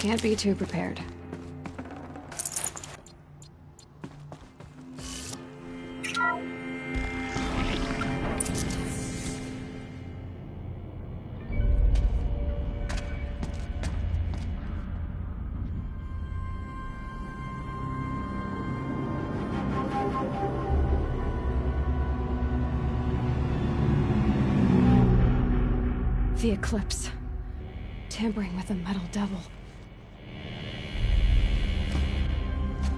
Can't be too prepared. The eclipse. Tampering with the metal devil.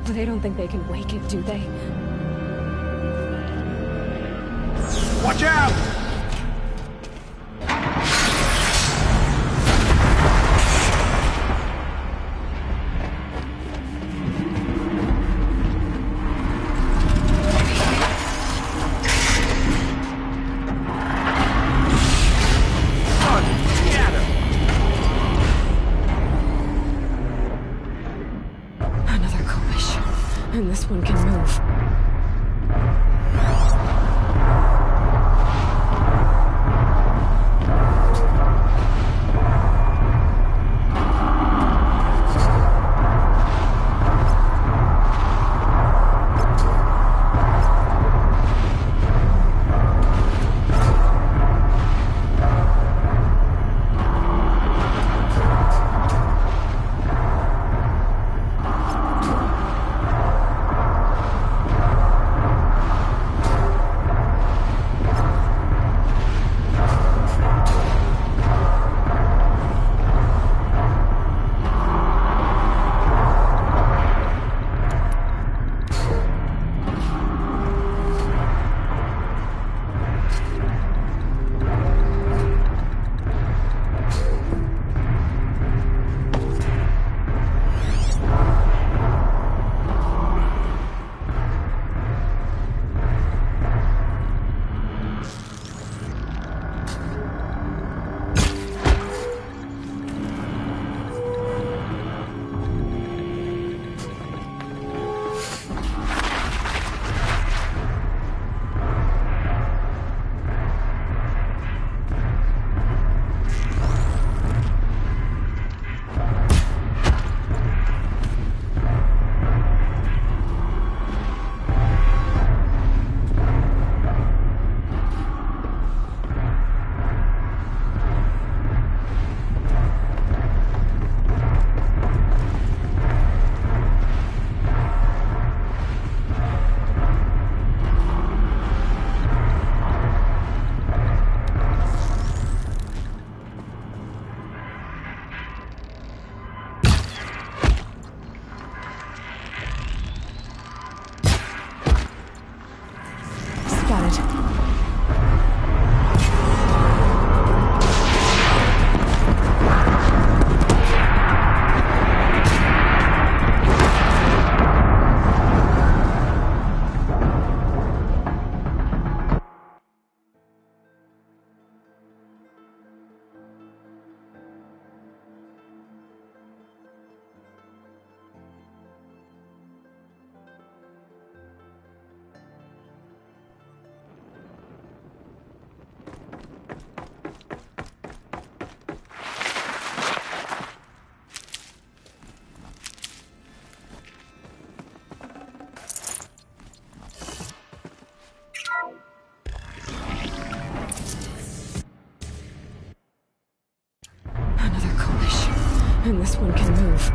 But they don't think they can wake it, do they? Watch out! And this one can move. And this one can move.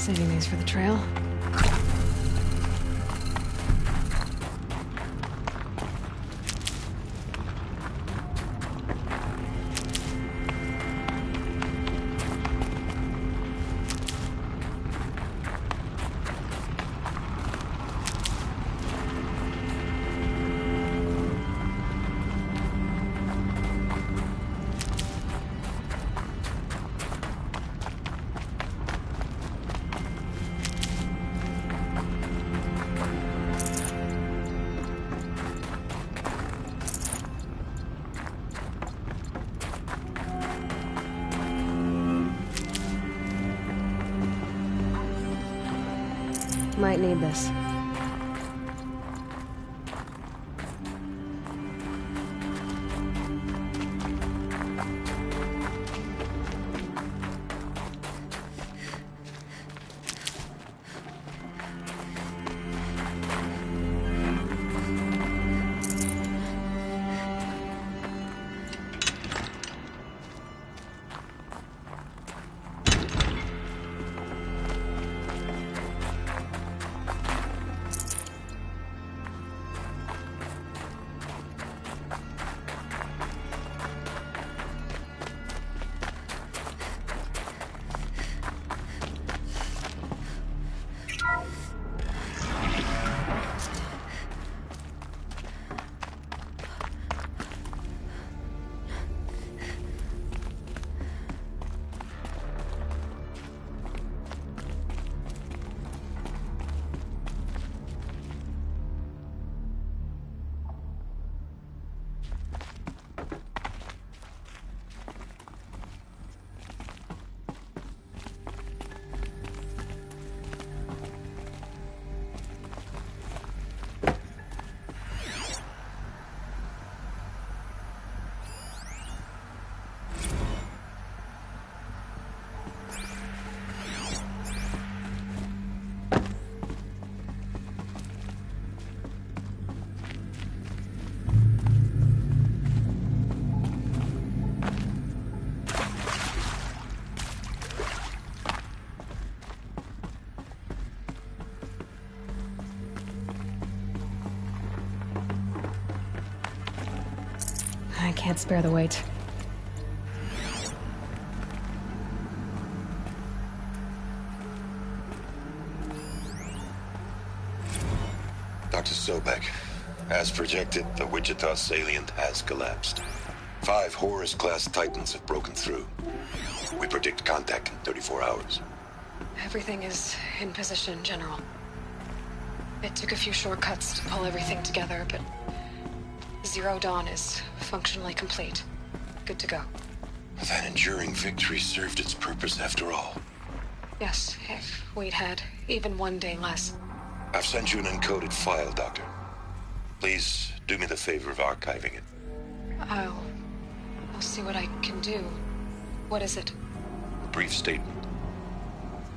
Saving these for the trail. Might need this. I can't spare the weight. Dr. Sobek, as projected, the Wichita salient has collapsed. 5 Horus-class Titans have broken through. We predict contact in 34 hours. Everything is in position, General. It took a few shortcuts to pull everything together, but Zero Dawn is functionally complete. Good to go. That enduring victory served its purpose after all. Yes, if we'd had even one day less. I've sent you an encoded file, Doctor. Please do me the favor of archiving it. I'll see what I can do. What is it? A brief statement.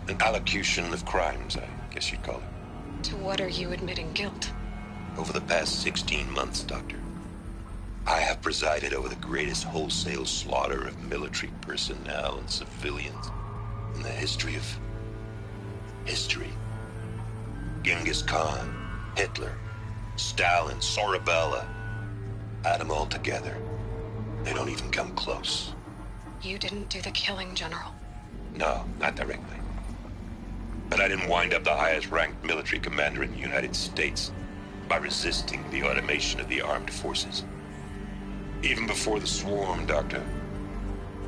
An allocution of crimes, I guess you'd call it. To what are you admitting guilt? Over the past 16 months, Doctor, I have presided over the greatest wholesale slaughter of military personnel and civilians in the history of history. Genghis Khan, Hitler, Stalin, Sorabella. Add them all together. They don't even come close. You didn't do the killing, General. No, not directly. But I didn't wind up the highest-ranked military commander in the United States by resisting the automation of the armed forces. Even before the swarm, Doctor,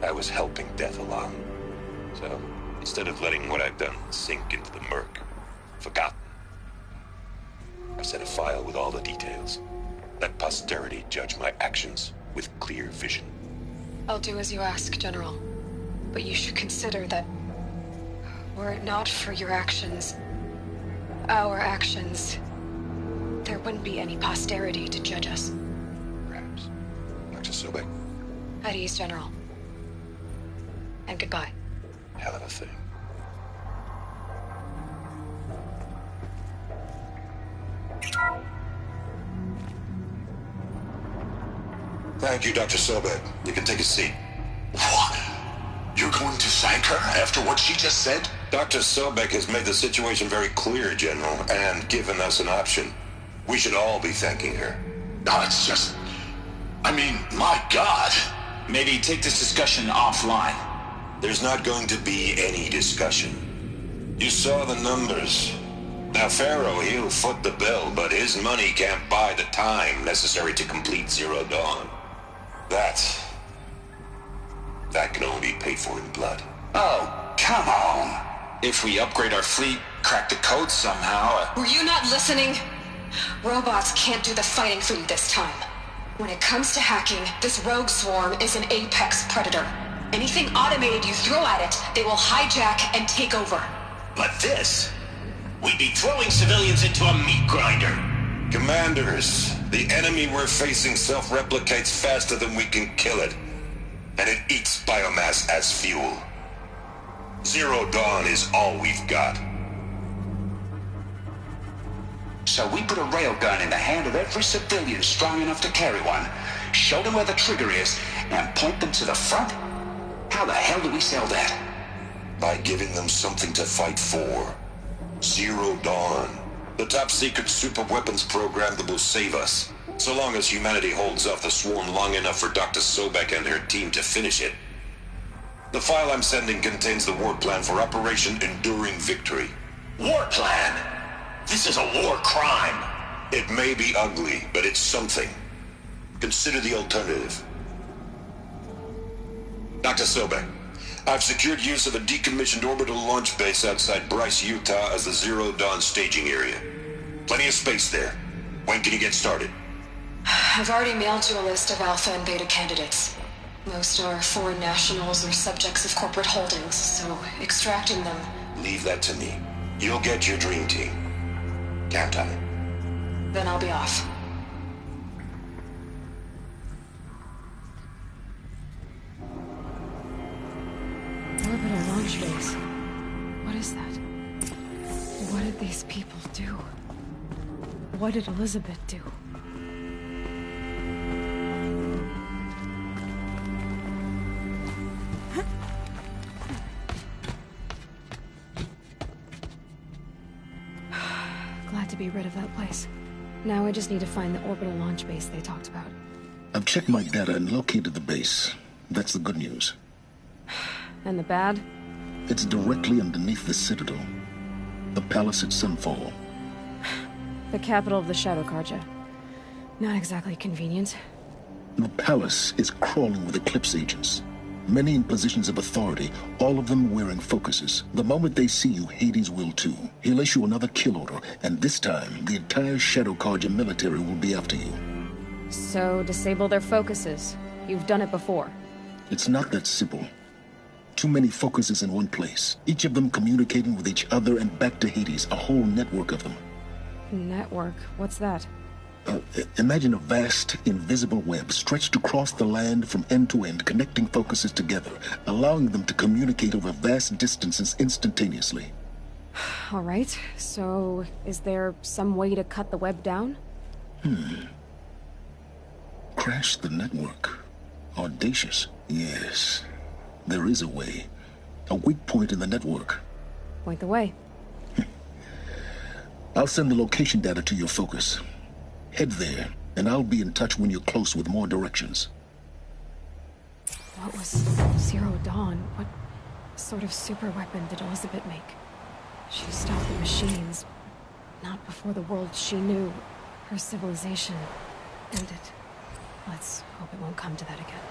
I was helping death along. So, instead of letting what I've done sink into the murk, forgotten, I've set a file with all the details. Let posterity judge my actions with clear vision. I'll do as you ask, General. But you should consider that were it not for your actions, our actions, there wouldn't be any posterity to judge us. Perhaps. Dr. Sobek. At ease, General. And goodbye. Hell of a thing. Thank you, Dr. Sobek. You can take a seat. What? You're going to thank her after what she just said? Dr. Sobek has made the situation very clear, General, and given us an option. We should all be thanking her. No, it's just... I mean, my God. Maybe take this discussion offline. There's not going to be any discussion. You saw the numbers. Now, Pharaoh, he'll foot the bill, but his money can't buy the time necessary to complete Zero Dawn. That can only be paid for in blood. Oh, come on. If we upgrade our fleet, crack the code somehow... Were you not listening? Robots can't do the fighting for you this time. When it comes to hacking, this rogue swarm is an apex predator. Anything automated you throw at it, they will hijack and take over. But this... we'd be throwing civilians into a meat grinder. Commanders, the enemy we're facing self-replicates faster than we can kill it. And it eats biomass as fuel. Zero Dawn is all we've got. So we put a railgun in the hand of every civilian strong enough to carry one, show them where the trigger is, and point them to the front? How the hell do we sell that? By giving them something to fight for. Zero Dawn. The top-secret super-weapons program that will save us. So long as humanity holds off the swarm long enough for Dr. Sobek and her team to finish it. The file I'm sending contains the war plan for Operation Enduring Victory. War plan? This is a war crime. It may be ugly, but it's something. Consider the alternative. Dr. Sobek, I've secured use of a decommissioned orbital launch base outside Bryce, Utah as the Zero Dawn staging area. Plenty of space there. When can you get started? I've already mailed you a list of Alpha and Beta candidates. Most are foreign nationals or subjects of corporate holdings, so extracting them... Leave that to me. You'll get your dream team. Count on it. Then I'll be off. Orbital launch base. What is that? What did these people do? What did Elizabeth do? Glad to be rid of that place. Now I just need to find the orbital launch base they talked about. I've checked my data and located the base. That's the good news. And the bad? It's directly underneath the Citadel. The palace at Sunfall. The capital of the Shadow Carja. Not exactly convenient. The palace is crawling with Eclipse agents. Many in positions of authority, all of them wearing focuses. The moment they see you, Hades will too. He'll issue another kill order, and this time, the entire Shadow Carja military will be after you. So, disable their focuses. You've done it before. It's not that simple. Too many focuses in one place, each of them communicating with each other and back to Hades, a whole network of them. Network? What's that? Imagine a vast, invisible web stretched across the land from end to end, connecting focuses together, allowing them to communicate over vast distances instantaneously. All right, so is there some way to cut the web down? Crash the network. Audacious. Yes, there is a way. A weak point in the network. Point the way. I'll send the location data to your focus. Head there, and I'll be in touch when you're close with more directions. What was Zero Dawn? What sort of super weapon did Elizabeth make? She stopped the machines. Not before the world she knew, her civilization, ended. Let's hope it won't come to that again.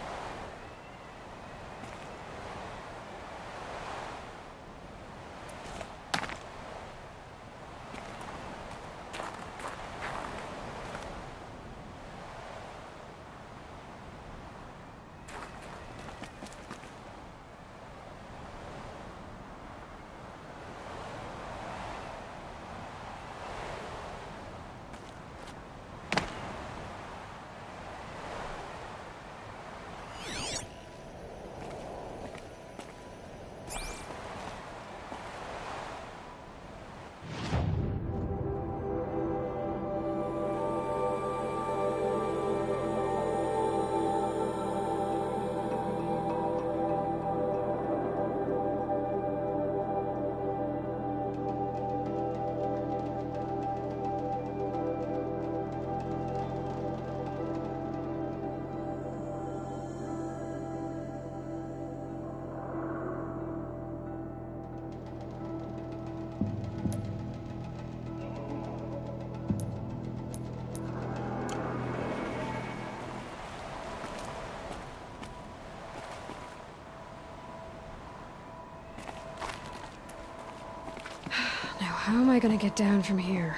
how am I gonna get down from here?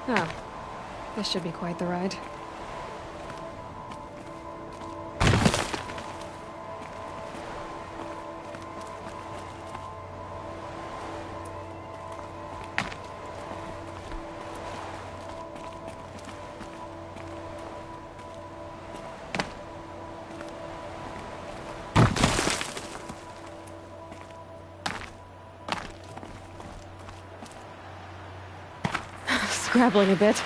Oh, this should be quite the ride. Scrabbling a bit.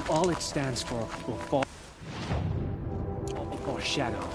All it stands for will fall before shadow.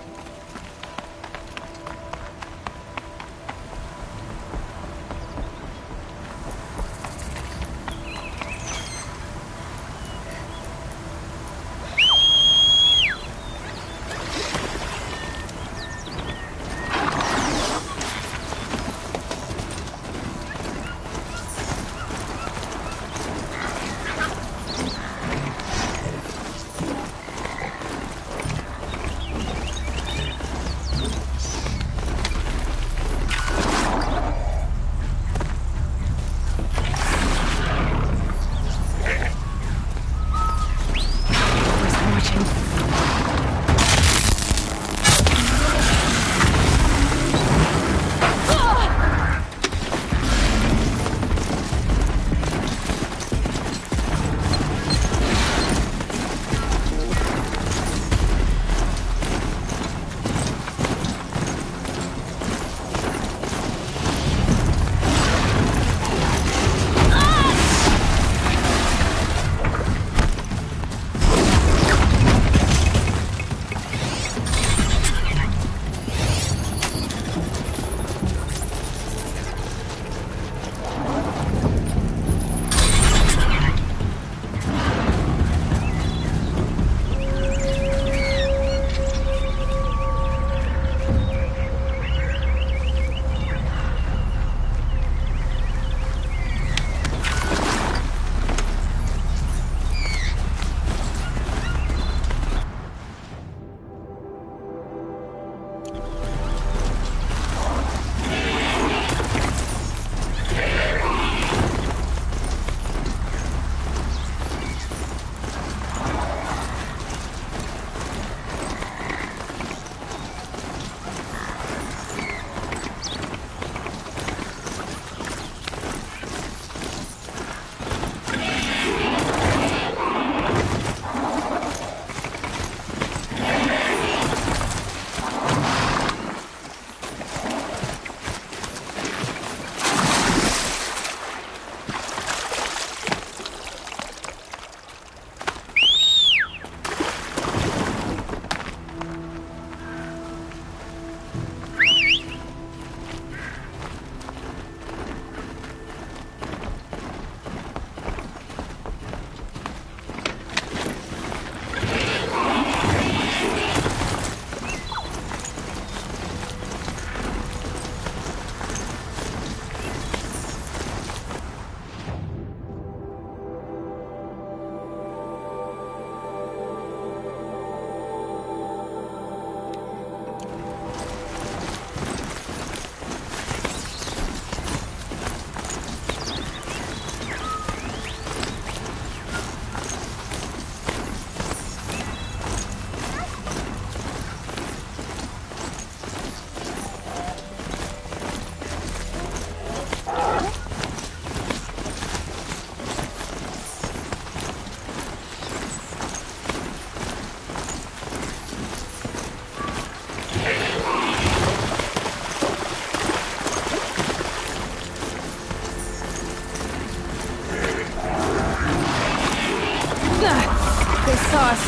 They saw us.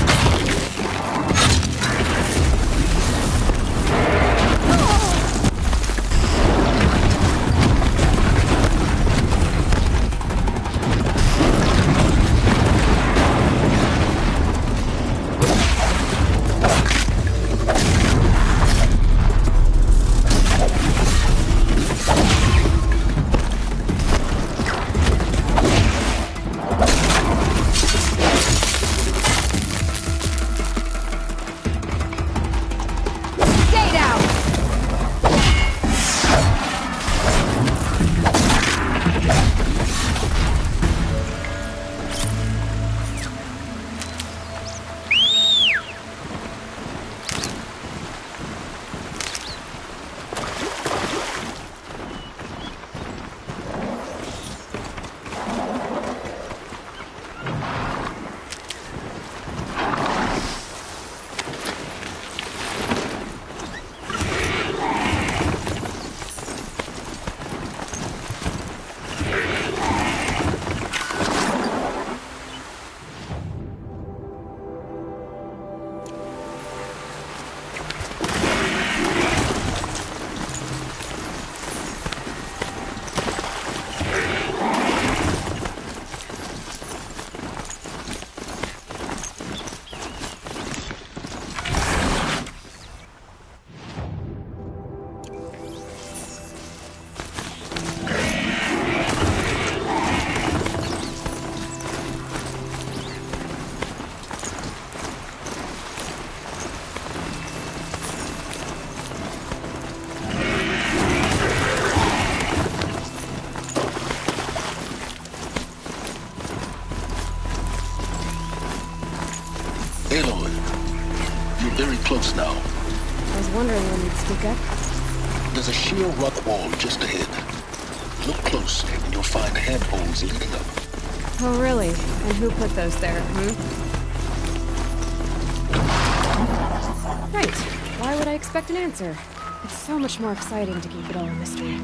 Aloy, you're very close now. I was wondering when you'd speak up. There's a sheer rock wall just ahead. Look close, and you'll find handholds leading up. Oh, really? And who put those there, Right. Why would I expect an answer? It's so much more exciting to keep it all a mystery.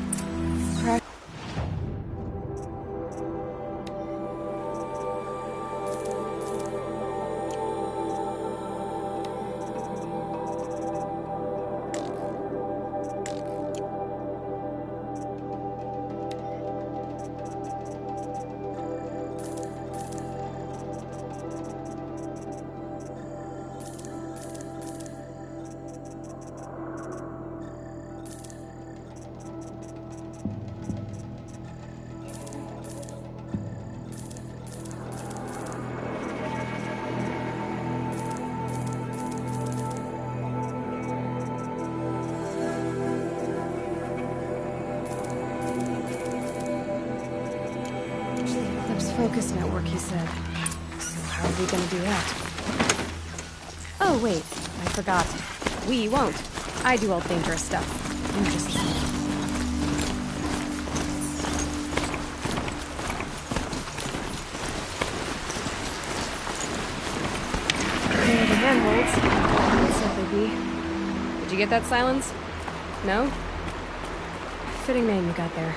Focus network, he said. So how are we gonna do that? Oh, wait. I forgot. We won't. I do all dangerous stuff. You just... There are the handholds. What said they'd be. Did you get that, Silence? No? Fitting name you got there.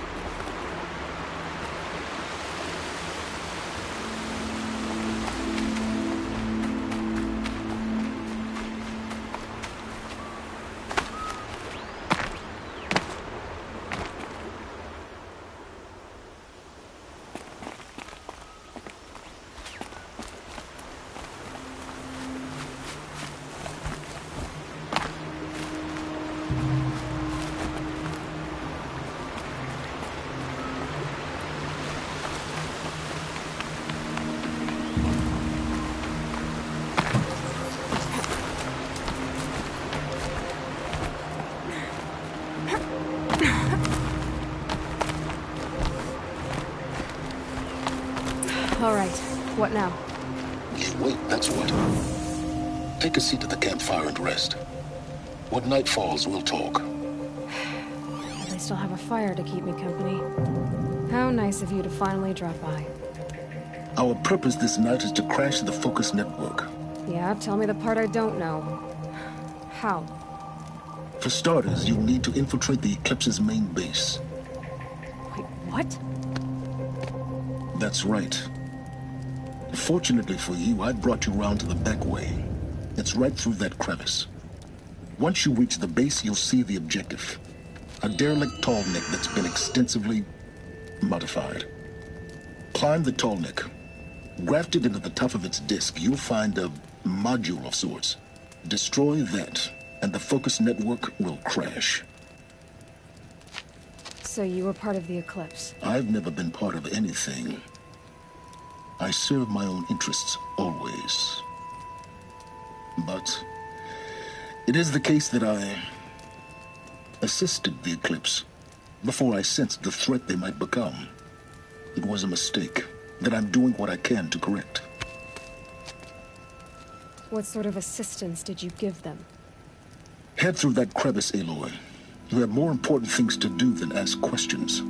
All right. What now? Wait, that's what. Take a seat at the campfire and rest. When night falls, we'll talk. At least I'll have a fire to keep me company. How nice of you to finally drop by. Our purpose this night is to crash the Focus network. Yeah, tell me the part I don't know. How? For starters, you'll need to infiltrate the Eclipse's main base. Wait, what? That's right. Fortunately for you, I brought you round to the back way. It's right through that crevice. Once you reach the base, you'll see the objective. A derelict tall neck that's been extensively modified. Climb the tall neck. Grafted into the top of its disk, you'll find a module of sorts. Destroy that, and the focus network will crash. So you were part of the Eclipse? I've never been part of anything. I serve my own interests, always. But it is the case that I assisted the Eclipse before I sensed the threat they might become. It was a mistake that I'm doing what I can to correct. What sort of assistance did you give them? Head through that crevice, Aloy. You have more important things to do than ask questions.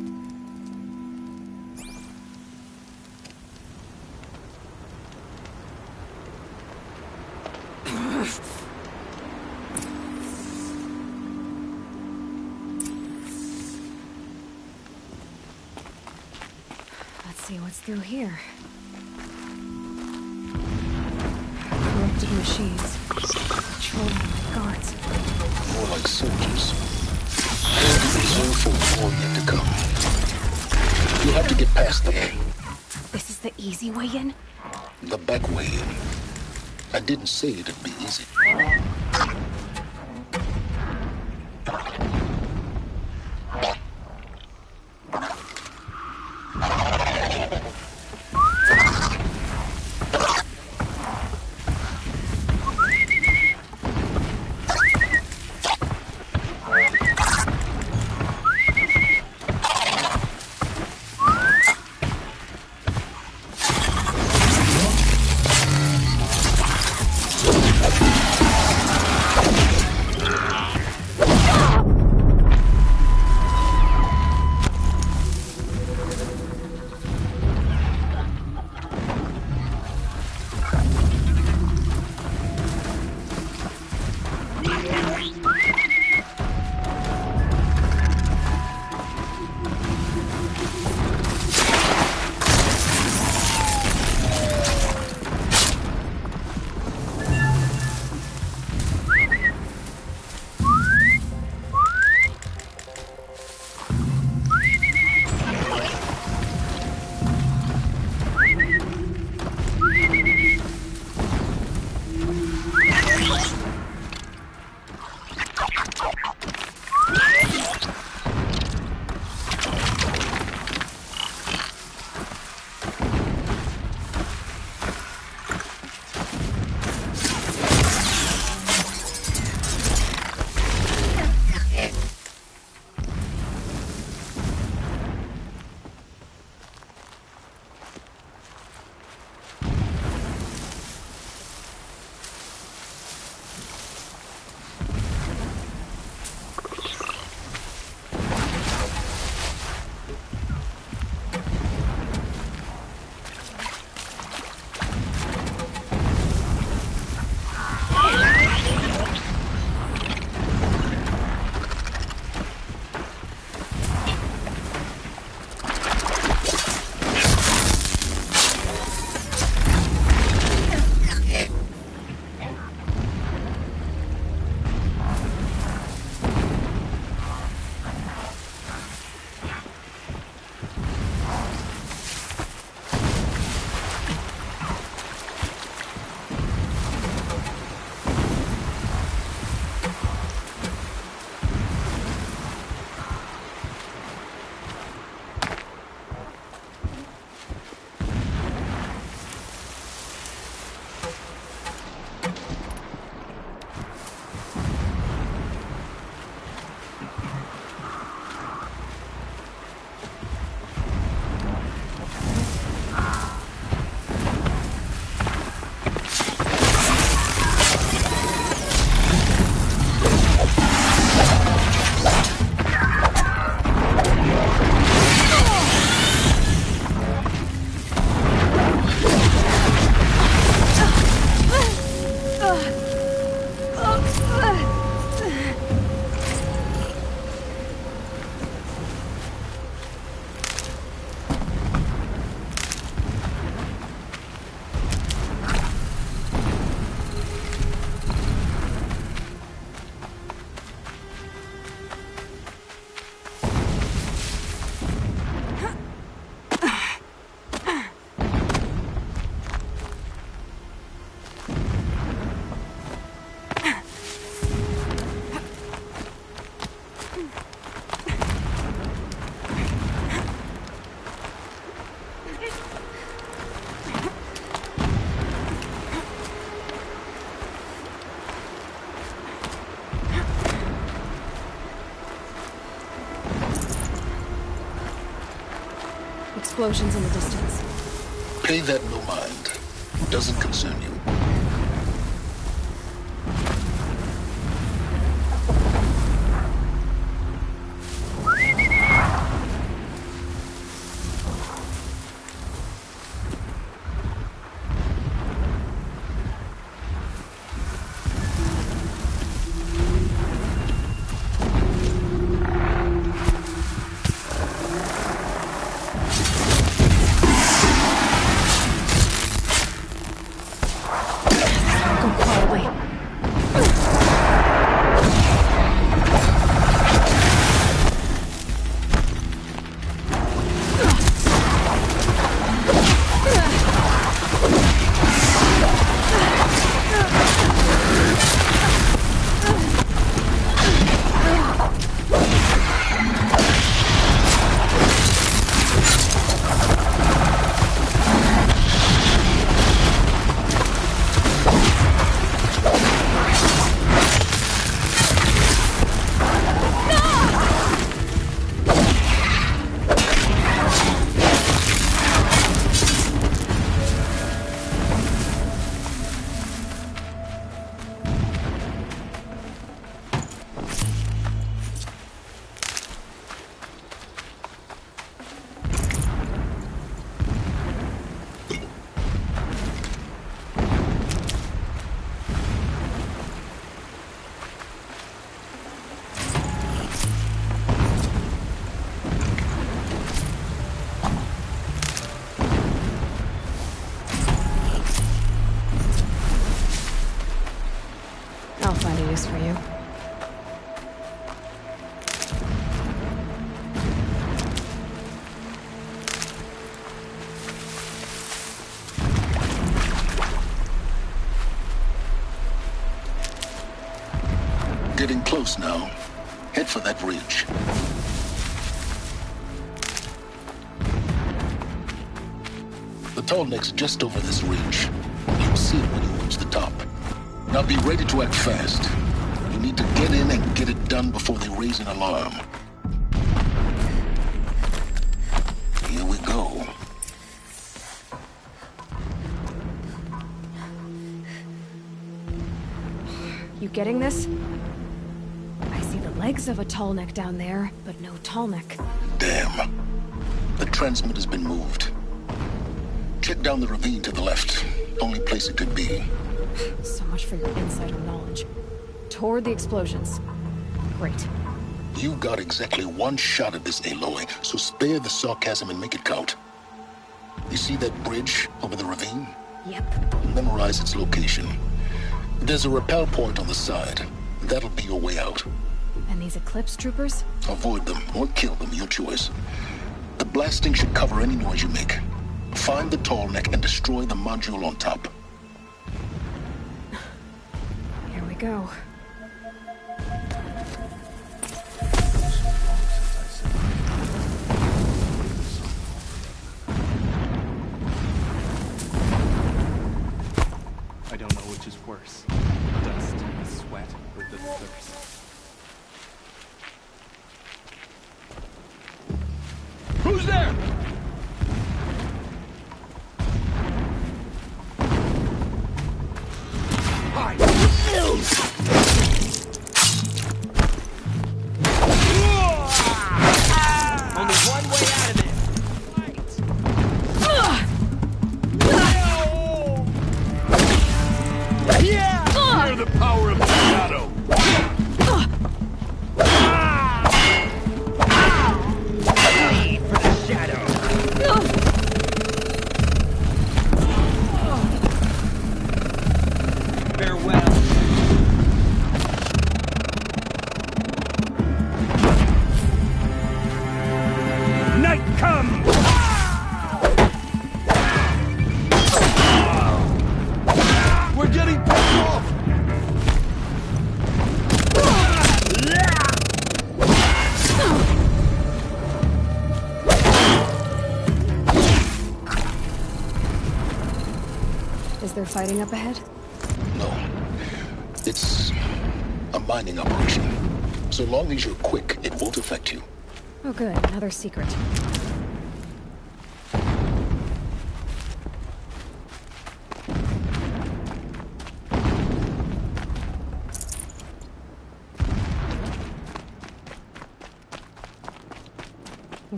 Let's see what's through here. Corrupted machines. Patrolling like guards. More like soldiers. Reserved for war yet to come. You'll have to get past them. This is the easy way in? The back way in. I didn't say it'd be easy. explosions in the distance. Pay that no mind. Doesn't concern you. I'll find a use for you. Getting close now. Head for that ridge. The tall neck's just over this ridge. You'll see it when you reach the top. Now be ready to act fast. You need to get in and get it done before they raise an alarm. Here we go. You getting this? I see the legs of a tall neck down there, but no tall neck. Damn. The transmitter's been moved. Check down the ravine to the left. Only place it could be. So much for your insider knowledge. Toward the explosions. Great. You got exactly one shot at this, Aloy, so spare the sarcasm and make it count. You see that bridge over the ravine? Yep. Memorize its location. There's a rappel point on the side. That'll be your way out. And these Eclipse troopers? Avoid them or kill them, your choice. The blasting should cover any noise you make. Find the tall neck and destroy the module on top. Here we go. I don't know which is worse. Dust, sweat, or the thirst. Who's there? Only one way out of this. Fear the power of the shadow. Bleed for the shadow. Farewell. Night come! We're getting picked off! Is there fighting up ahead? No. It's a mining operation. So long as you're quick, it won't affect you. Oh good, another secret.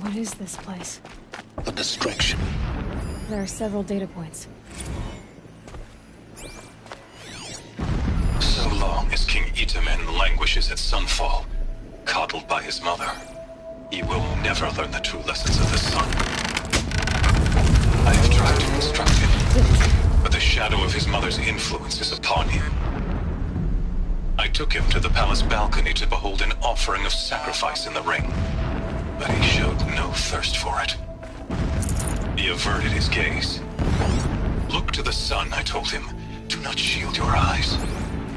What is this place? A distraction. There are several data points. So long as King Itamen languishes at Sunfall, coddled by his mother, he will never learn the true lessons of the sun. I have tried to instruct him, but the shadow of his mother's influence is upon him. I took him to the palace balcony to behold an offering of sacrifice in the ring, but he showed no thirst for it. He averted his gaze. Look to the sun, I told him. Do not shield your eyes.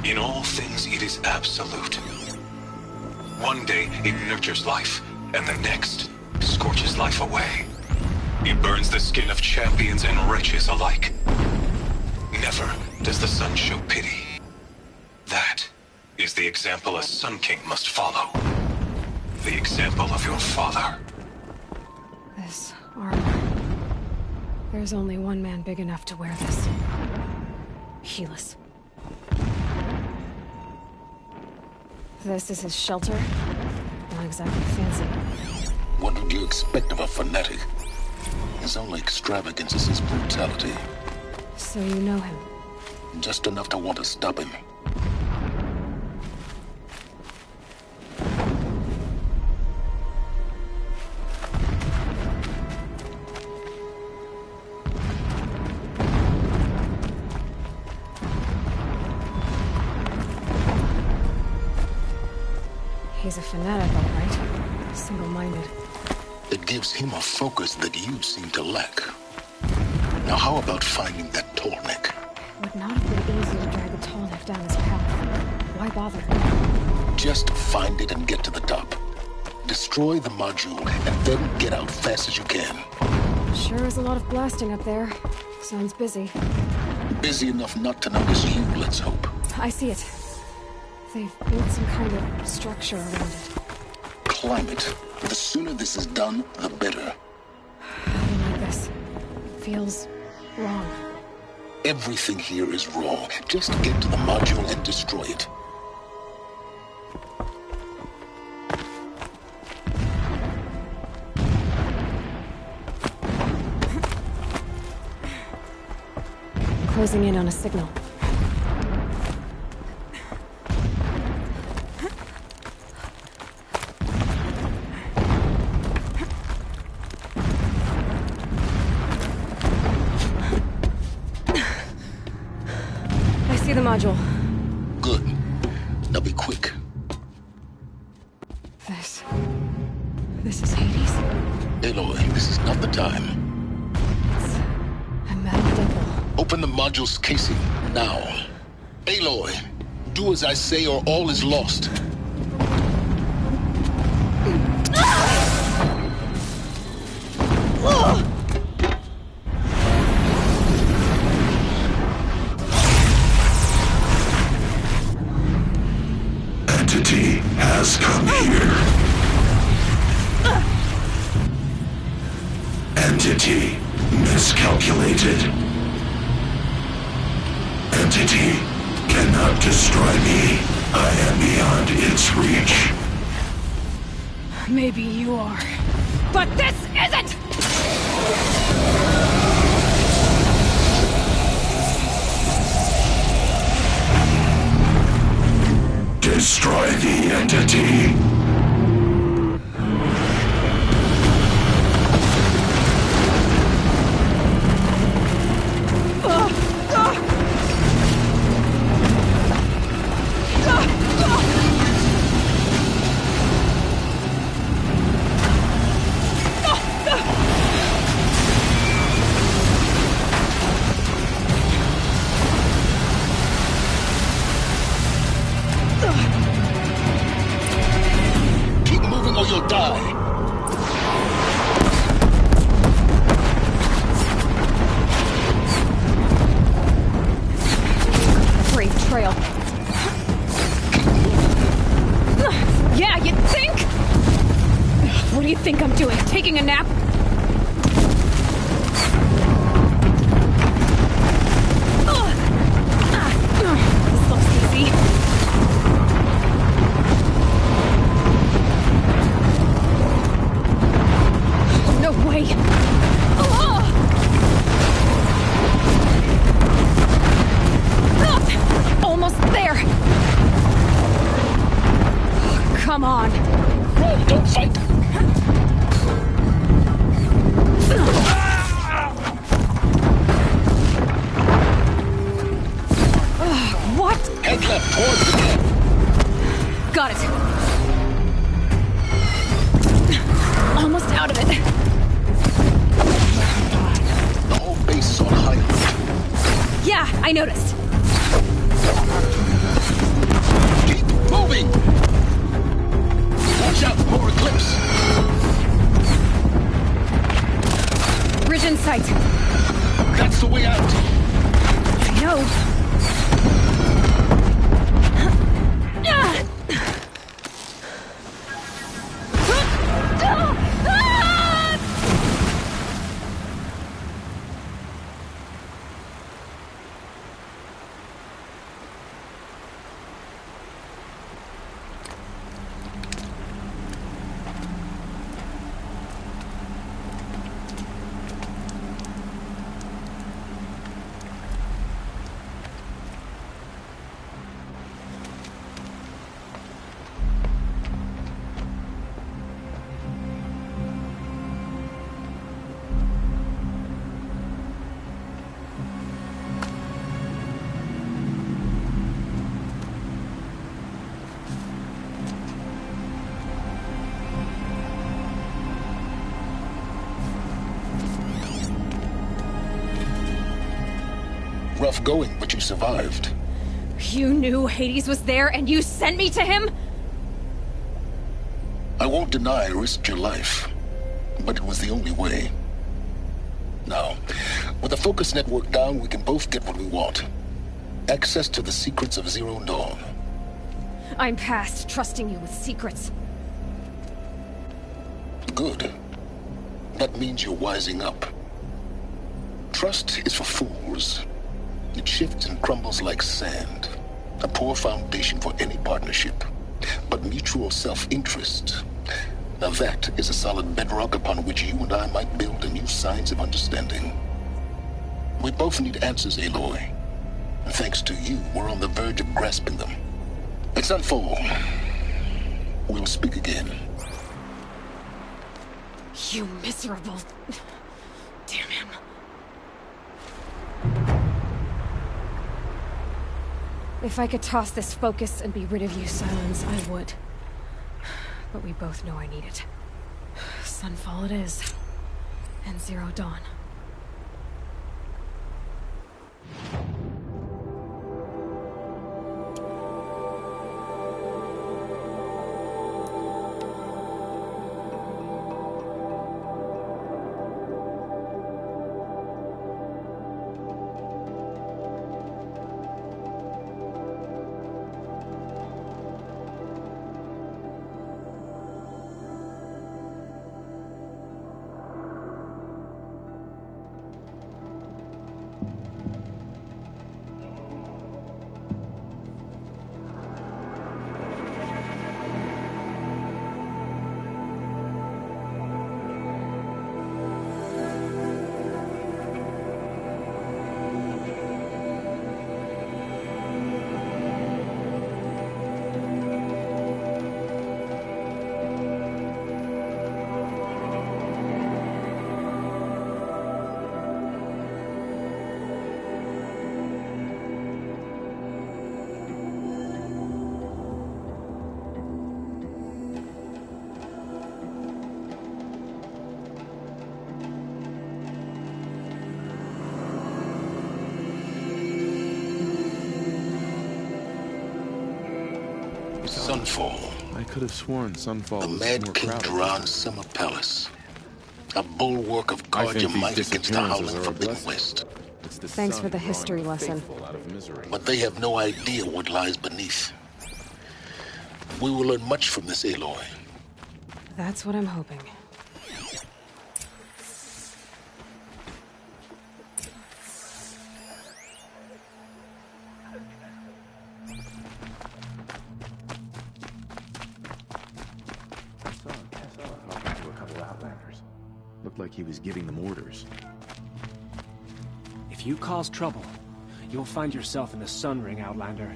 In all things, it is absolute. One day, it nurtures life, and the next, scorches life away. It burns the skin of champions and wretches alike. Never does the sun show pity. That is the example a Sun King must follow. The example of your father. This armor. There's only one man big enough to wear this. Helis. This is his shelter? Not exactly fancy. What would you expect of a fanatic? His only extravagance is his brutality. So you know him? Just enough to want to stop him. He's a fanatic, all right. Single-minded. It gives him a focus that you seem to lack. Now how about finding that tall neck? Would not have been easy to drag a tall neck down his path. Why bother? Just find it and get to the top. Destroy the module, and then get out fast as you can. Sure is a lot of blasting up there. Sounds busy. Busy enough not to notice you, let's hope. I see it. They've built some kind of structure around it. Climb it. The sooner this is done, the better. I don't like this. Feels wrong. Everything here is wrong. Just get to the module and destroy it. Closing in on a signal. I see the module. Good. Now be quick. This is Hades? Aloy, this is not the time. It's a metal dimple. Open the module's casing, now. Aloy, do as I say or all is lost. Entity has come here. Entity miscalculated. Entity cannot destroy me. I am beyond its reach. Maybe you are. But this isn't! Destroy the entity. I noticed. Keep moving! Watch out, more eclipse! Bridge in sight. That's the way out! I know. Rough going, but you survived. You knew Hades was there and you sent me to him? I won't deny I risked your life, but it was the only way. Now, with the focus network down, we can both get what we want. Access to the secrets of Zero Dawn. I'm past trusting you with secrets. Good. That means you're wising up. Trust is for fools. It shifts and crumbles like sand. A poor foundation for any partnership. But mutual self-interest, now that is a solid bedrock upon which you and I might build a new science of understanding. We both need answers, Aloy. And thanks to you, we're on the verge of grasping them. It's Sunfall. We'll speak again. You miserable... Damn him. If I could toss this focus and be rid of you, Silence, I would. But we both know I need it. Sunfall it is. And Zero Dawn. Sunfall. I could have sworn Sunfall The was Mad more King crowded. Duran's summer palace. A bulwark of I guard think your these might against the disappearances howling are a Forbidden blessing. West. It's the Thanks sun for the drawing history the lesson. faithful out of misery. But they have no idea what lies beneath. We will learn much from this, Aloy. That's what I'm hoping. I saw talking to a couple Outlanders. Looked like he was giving them orders. If you cause trouble, you'll find yourself in the Sun Ring, Outlander.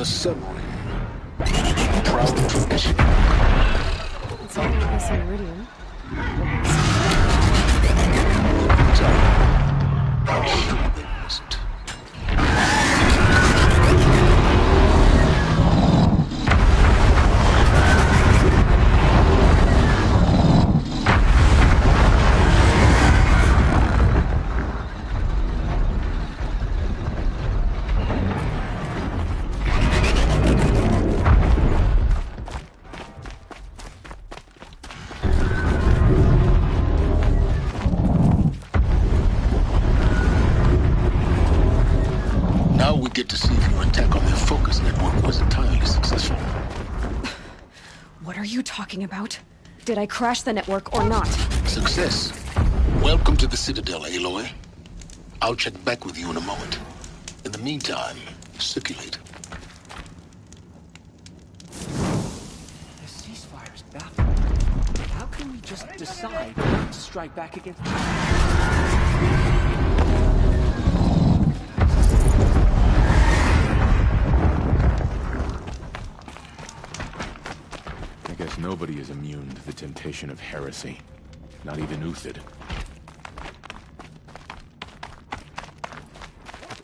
The submarine. Proud tradition. It's all like this in Meridian. How sure they wasn't. Now we get to see if your attack on their focus network was entirely successful. What are you talking about? Did I crash the network or not? Success. Welcome to the Citadel, Aloy. I'll check back with you in a moment. In the meantime, circulate. The ceasefire's baffling. How can we just decide not to strike back against... I guess nobody is immune to the temptation of heresy. Not even Uthid.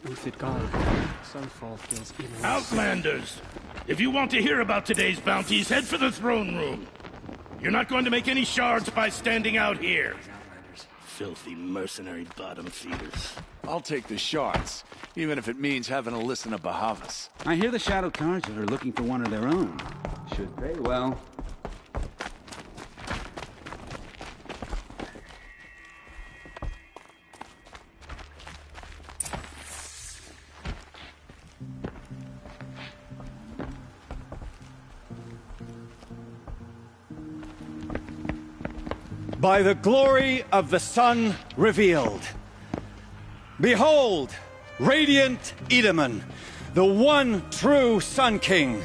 Uthid gone. Sunfall feels even less... Outlanders! If you want to hear about today's bounties, head for the throne room. You're not going to make any shards by standing out here. Filthy mercenary bottom feeders. I'll take the shards, even if it means having to listen to Bahavas. I hear the Shadow Cards are looking for one of their own. Should pay well. By the glory of the sun revealed. Behold, radiant Edaman, the one true Sun King,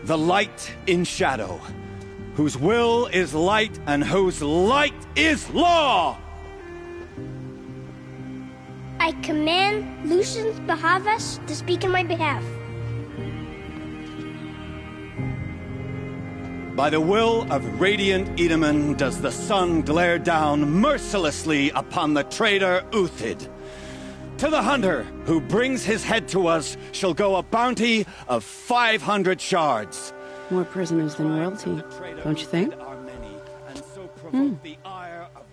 the light in shadow, whose will is light and whose light is law! I command Lucius Bahavas to speak in my behalf. By the will of radiant Edaman does the sun glare down mercilessly upon the traitor Uthid. To the hunter who brings his head to us shall go a bounty of 500 shards. More prisoners than royalty, don't you think?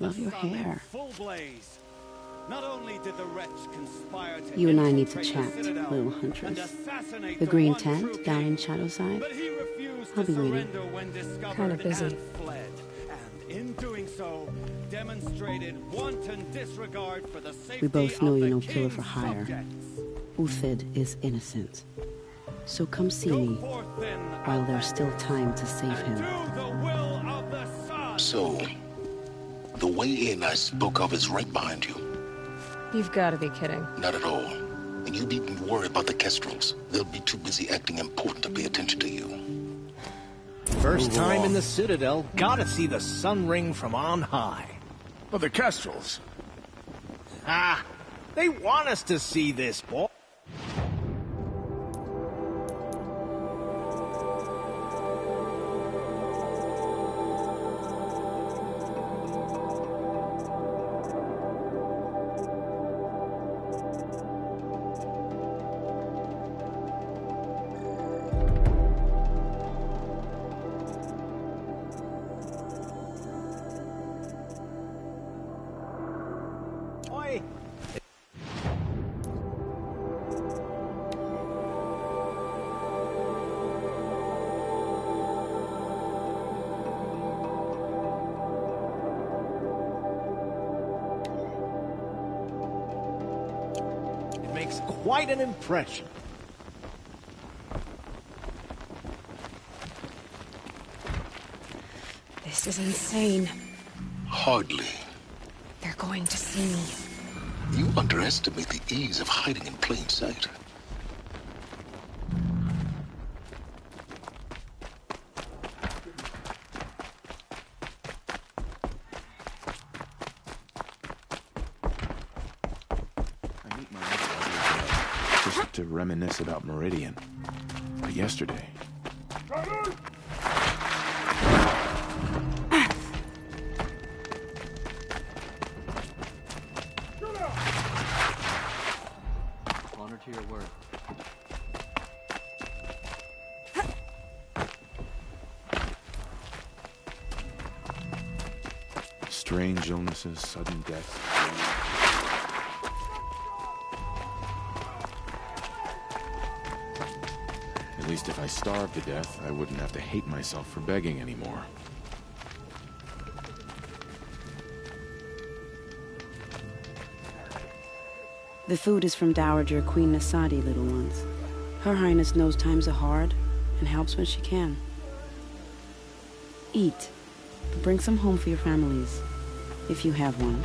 Love your hair. Not only did the wretch conspire to You and I need to chat, little huntress. The green tent down in Shadowside. I'll be waiting. Kind of busy. In doing so, demonstrated wanton disregard for the safety We both know of you're the no killer for king's hire. subjects. Uthid is innocent. So come see me while there's still time to save him. So, the way in I spoke of is right behind you. You've got to be kidding. Not at all. And you needn't worry about the Kestrels. They'll be too busy acting important to pay attention to you. First time in the Citadel, gotta see the sun ring from on high. Well, the Kestrels. Ah, they want us to see this, boy. Makes quite an impression. This is insane. Hardly. They're going to see me. You underestimate the ease of hiding in plain sight. Just to reminisce about Meridian. yesterday. Honor to your word. Strange illnesses, sudden death. At least if I starved to death, I wouldn't have to hate myself for begging anymore. The food is from Dowager Queen Nasadi, little ones. Her Highness knows times are hard and helps when she can. Eat, but bring some home for your families, if you have one.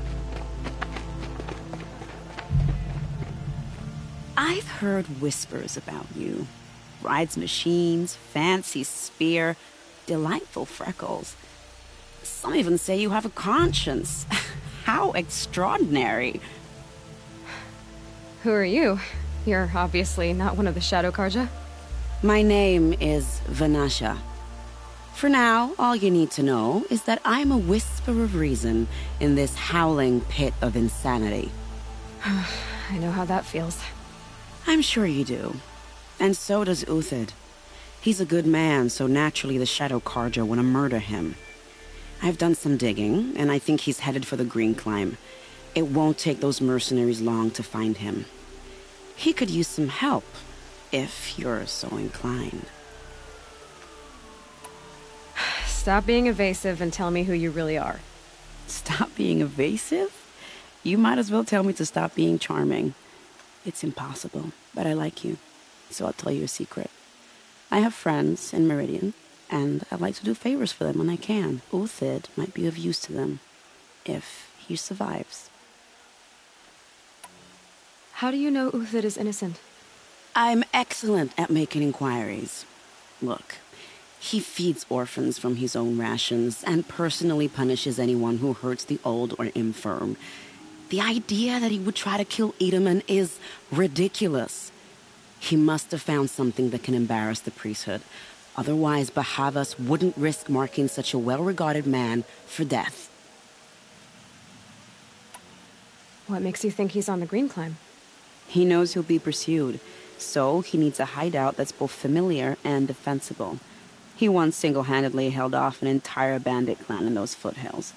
I've heard whispers about you. Rides machines, fancy spear, delightful freckles. Some even say you have a conscience. How extraordinary. Who are you? You're obviously not one of the Shadow Karja. My name is Vanasha. For now, all you need to know is that I'm a whisper of reason in this howling pit of insanity. I know how that feels. I'm sure you do. And so does Uthid. He's a good man, so naturally the Shadow Karja want to murder him. I've done some digging, and I think he's headed for the Green Climb. It won't take those mercenaries long to find him. He could use some help, if you're so inclined. Stop being evasive and tell me who you really are. Stop being evasive? You might as well tell me to stop being charming. It's impossible, but I like you, so I'll tell you a secret. I have friends in Meridian, and I like to do favors for them when I can. Uthid might be of use to them, if he survives. How do you know Uthid is innocent? I'm excellent at making inquiries. Look, he feeds orphans from his own rations and personally punishes anyone who hurts the old or infirm. The idea that he would try to kill Edelman is ridiculous. He must have found something that can embarrass the priesthood. Otherwise, Bahavas wouldn't risk marking such a well-regarded man for death. What makes you think he's on the Green Climb? He knows he'll be pursued, so he needs a hideout that's both familiar and defensible. He once single-handedly held off an entire bandit clan in those foothills.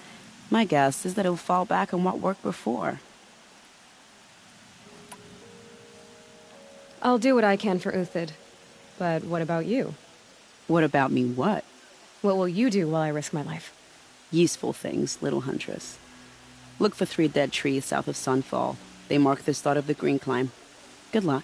My guess is that he'll fall back on what worked before. I'll do what I can for Uthid. But what about you? What about me what? What will you do while I risk my life? Useful things, little huntress. Look for 3 dead trees south of Sunfall. They mark the start of the Green Climb. Good luck.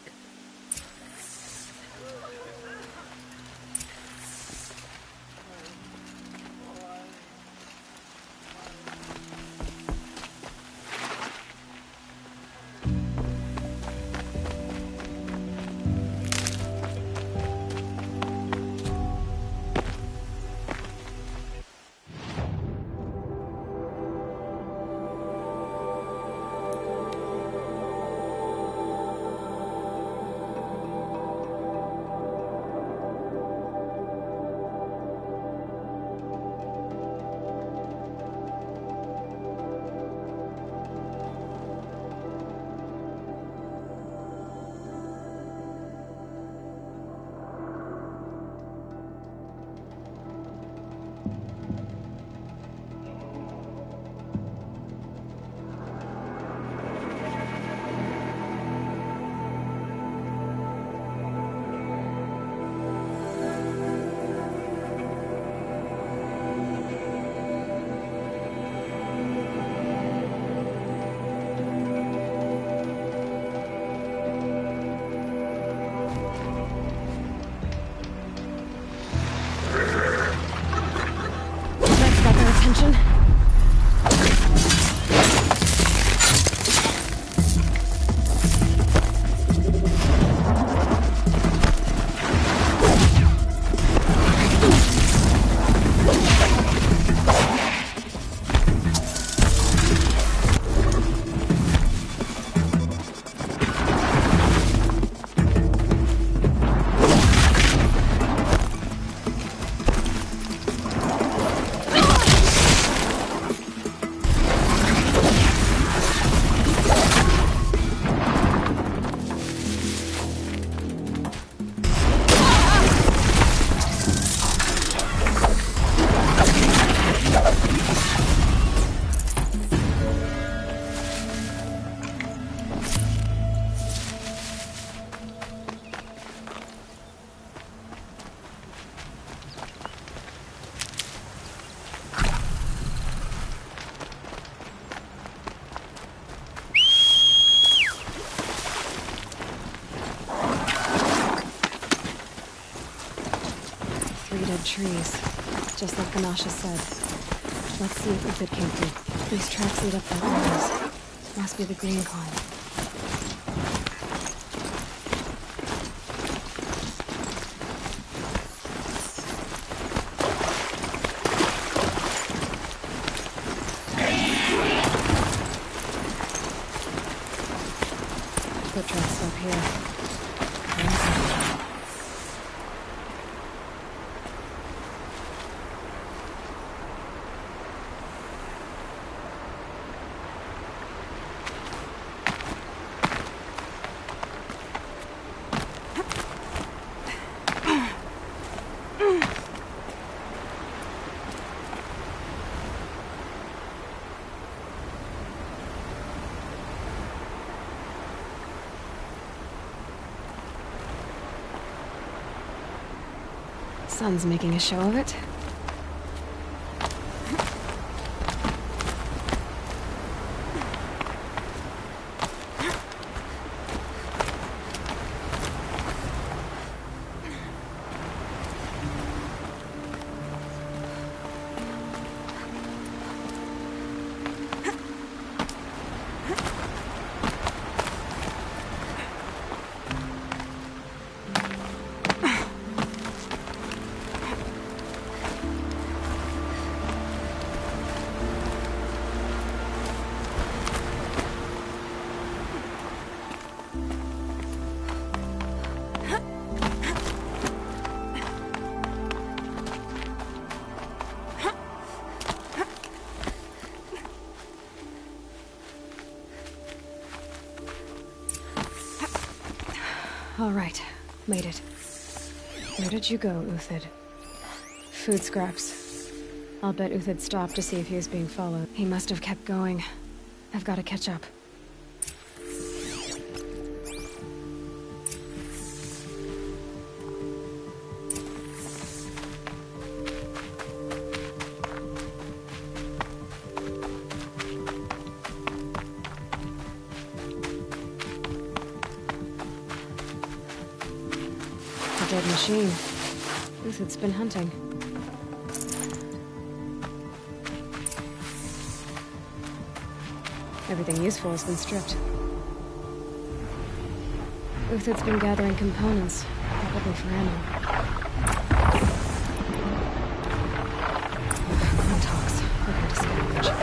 just like Ganasha said. Let's see if Uthid came through. These tracks lead up that ways. Must be the green climb. Foot tracks up here. Sun's making a show of it. All right, made it. Where did you go, Uthid? Food scraps. I'll bet Uthid stopped to see if he was being followed. He must have kept going. I've got to catch up. Dead machine. Uthid's been hunting. Everything useful has been stripped. Uthid's been gathering components, probably for ammo. Untox. We're going to scavenge.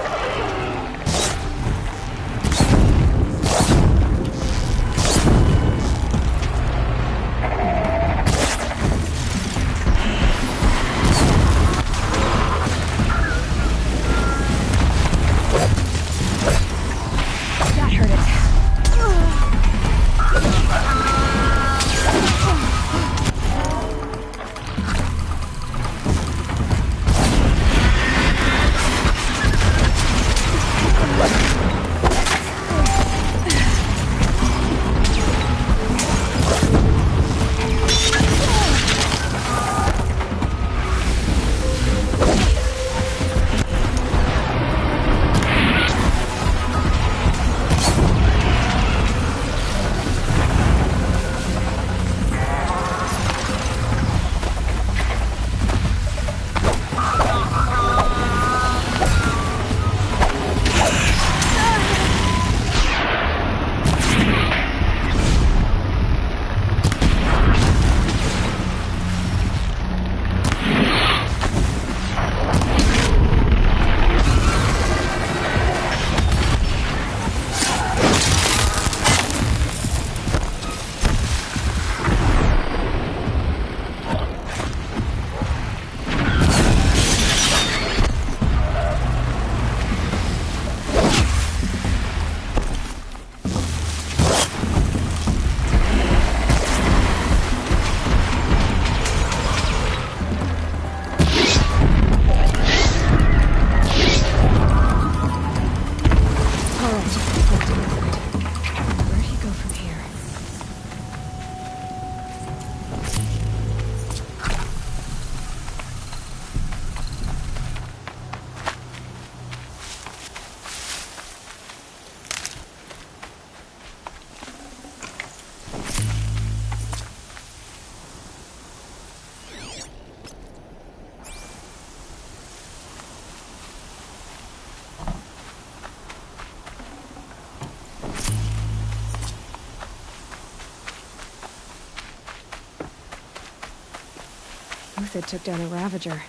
Uthid took down a Ravager.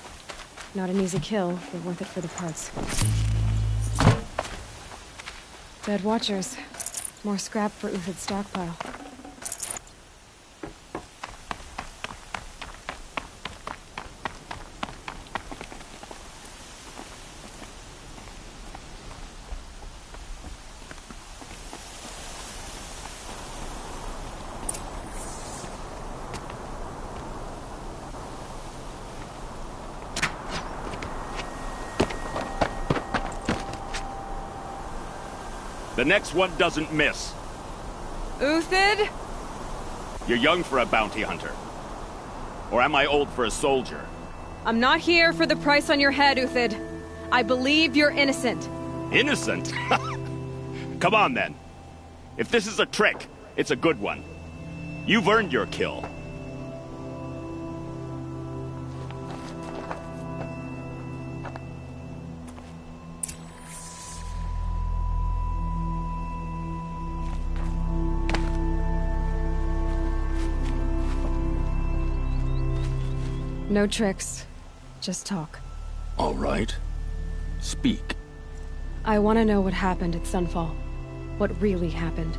Not an easy kill, but worth it for the parts. Dead Watchers. More scrap for Uthid's stockpile. The next one doesn't miss. Uthid? You're young for a bounty hunter. Or am I old for a soldier? I'm not here for the price on your head, Uthid. I believe you're innocent. Innocent? Come on, then. If this is a trick, it's a good one. You've earned your kill. No tricks. Just talk. All right. Speak. I want to know what happened at Sunfall. What really happened.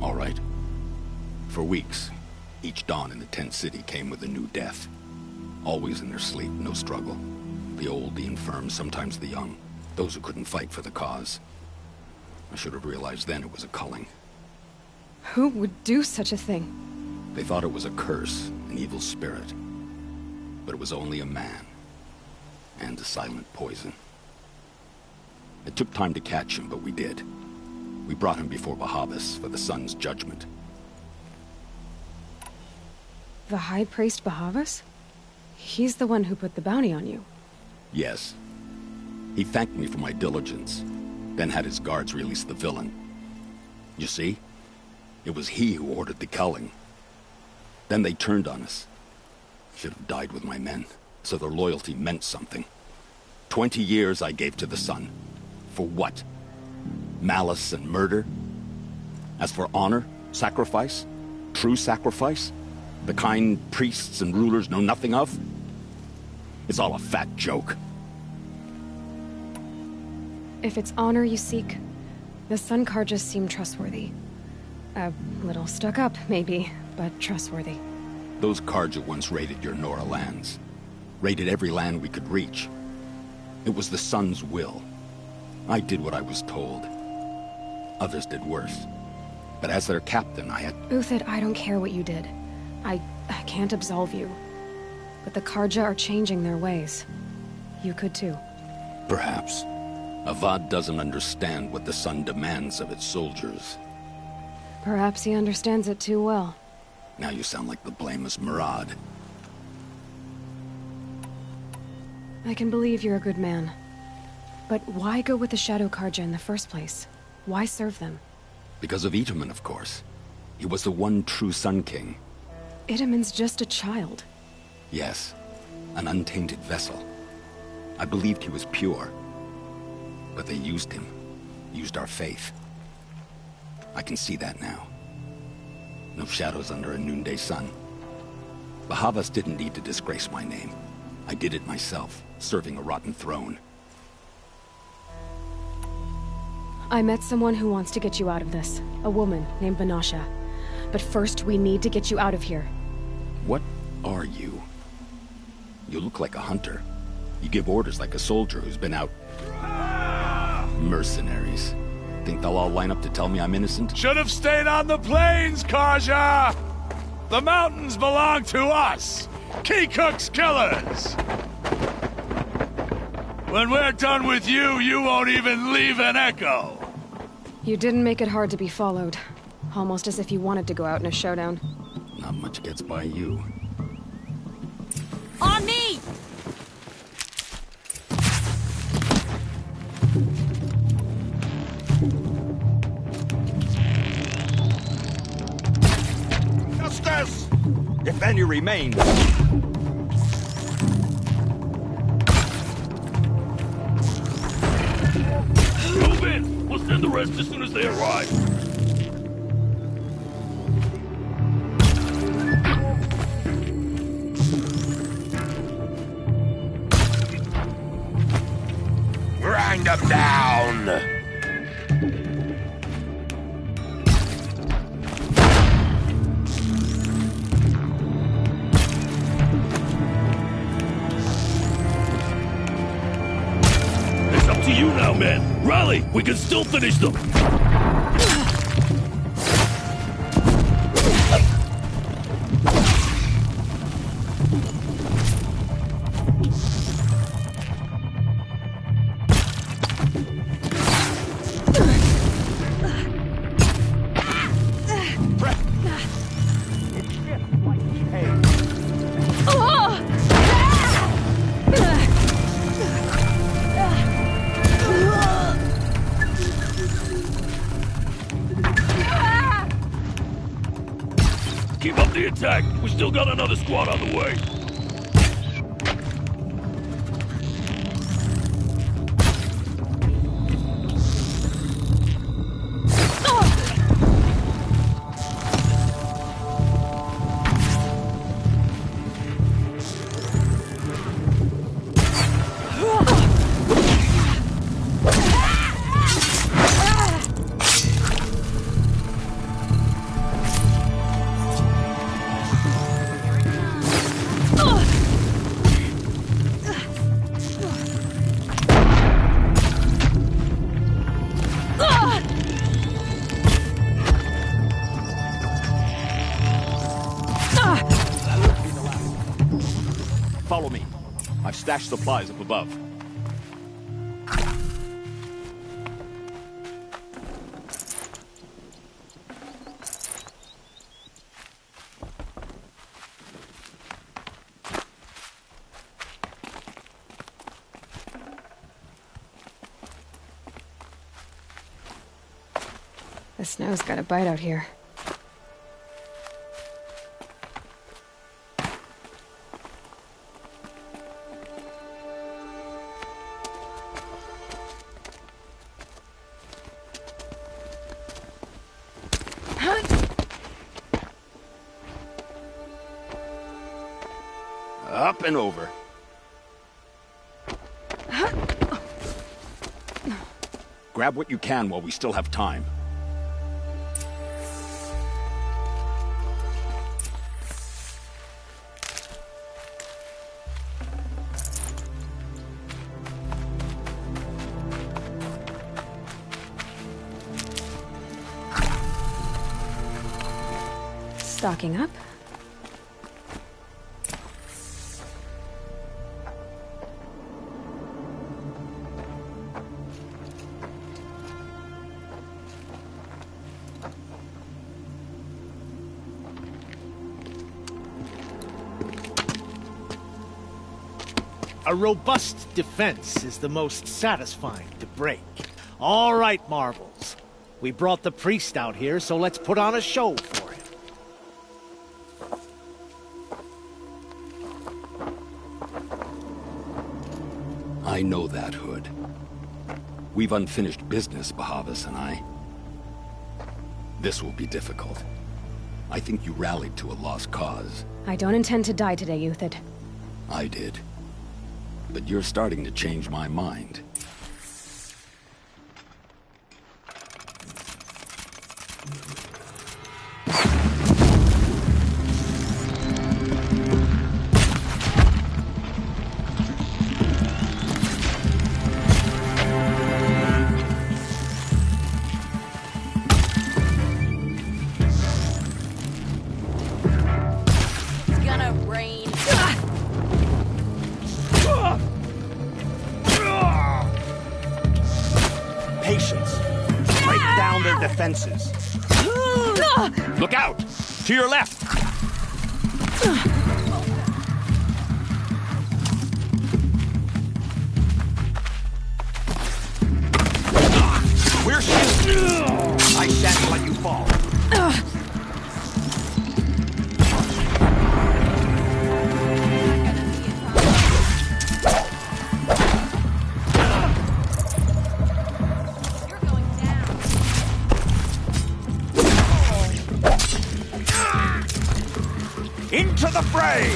All right. For weeks, each dawn in the tent city came with a new death. Always in their sleep, no struggle. The old, the infirm, sometimes the young. Those who couldn't fight for the cause. I should have realized then it was a culling. Who would do such a thing? They thought it was a curse, an evil spirit. But it was only a man. And a silent poison. It took time to catch him, but we did. We brought him before Bahavas for the sun's judgment. The High Priest Bahavas? He's the one who put the bounty on you. Yes. He thanked me for my diligence, then had his guards release the villain. You see? It was he who ordered the culling. Then they turned on us. Should have died with my men, so their loyalty meant something. 20 years I gave to the sun. For what? Malice and murder? As for honor, sacrifice, true sacrifice, the kind priests and rulers know nothing of? It's all a fat joke. If it's honor you seek, the Sun Karjas seem trustworthy. A little stuck up, maybe, but trustworthy. Those Karja once raided your Nora lands. Raided every land we could reach. It was the Sun's will. I did what I was told. Others did worse. But as their captain, I had... Uthid, I don't care what you did. I can't absolve you. But the Karja are changing their ways. You could too. Perhaps. Avad doesn't understand what the Sun demands of its soldiers. Perhaps he understands it too well. Now you sound like the blameless Murad. I can believe you're a good man. But why go with the Shadow Karja in the first place? Why serve them? Because of Itaman, of course. He was the one true Sun King. Itaman's just a child. Yes, an untainted vessel. I believed he was pure. But they used him. Used our faith. I can see that now. No shadows under a noonday sun. Bahavas didn't need to disgrace my name. I did it myself, serving a rotten throne. I met someone who wants to get you out of this. A woman named Vanasha. But first, we need to get you out of here. What are you? You look like a hunter. You give orders like a soldier who's been out... Mercenaries. Think they'll all line up to tell me I'm innocent? Should have stayed on the plains, Karja! The mountains belong to us! Keecook's killers! When we're done with you, you won't even leave an echo! You didn't make it hard to be followed. Almost as if you wanted to go out in a showdown. Not much gets by you. On me! Justice! If any remain. Move in! We'll send the rest as soon as they arrive. grind them down! It's up to you now, man. Rally! We can still finish them! Keep up the attack! We still got another squad on the way! Follow me. I've stashed supplies up above. The snow's got a bite out here. Up and over. Grab what you can while we still have time. Stocking up. A robust defense is the most satisfying to break. All right, Marvels. We brought the priest out here, so let's put on a show for him. I know that, Hood. We've unfinished business, Bahavas and I. This will be difficult. I think you rallied to a lost cause. I don't intend to die today, Uthid. I did. But you're starting to change my mind. Defenses. Look out! To your left! We're shooting! I shan't let you fall. Into the fray!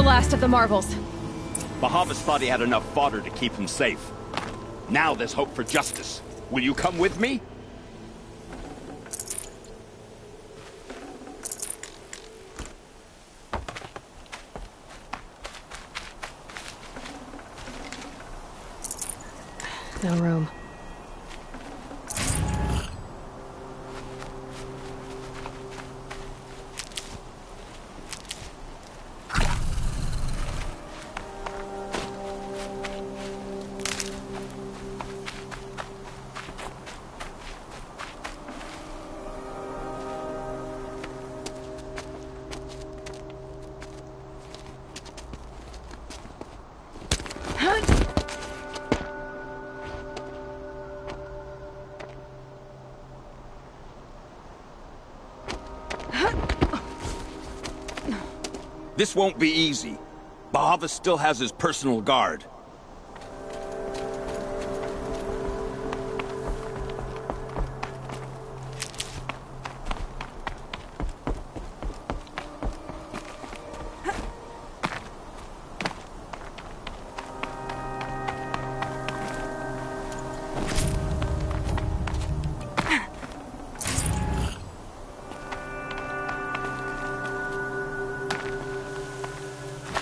last of the marvels. Bahavas thought he had enough fodder to keep him safe. Now there's hope for justice. Will you come with me? No room. This won't be easy. Bahavas still has his personal guard.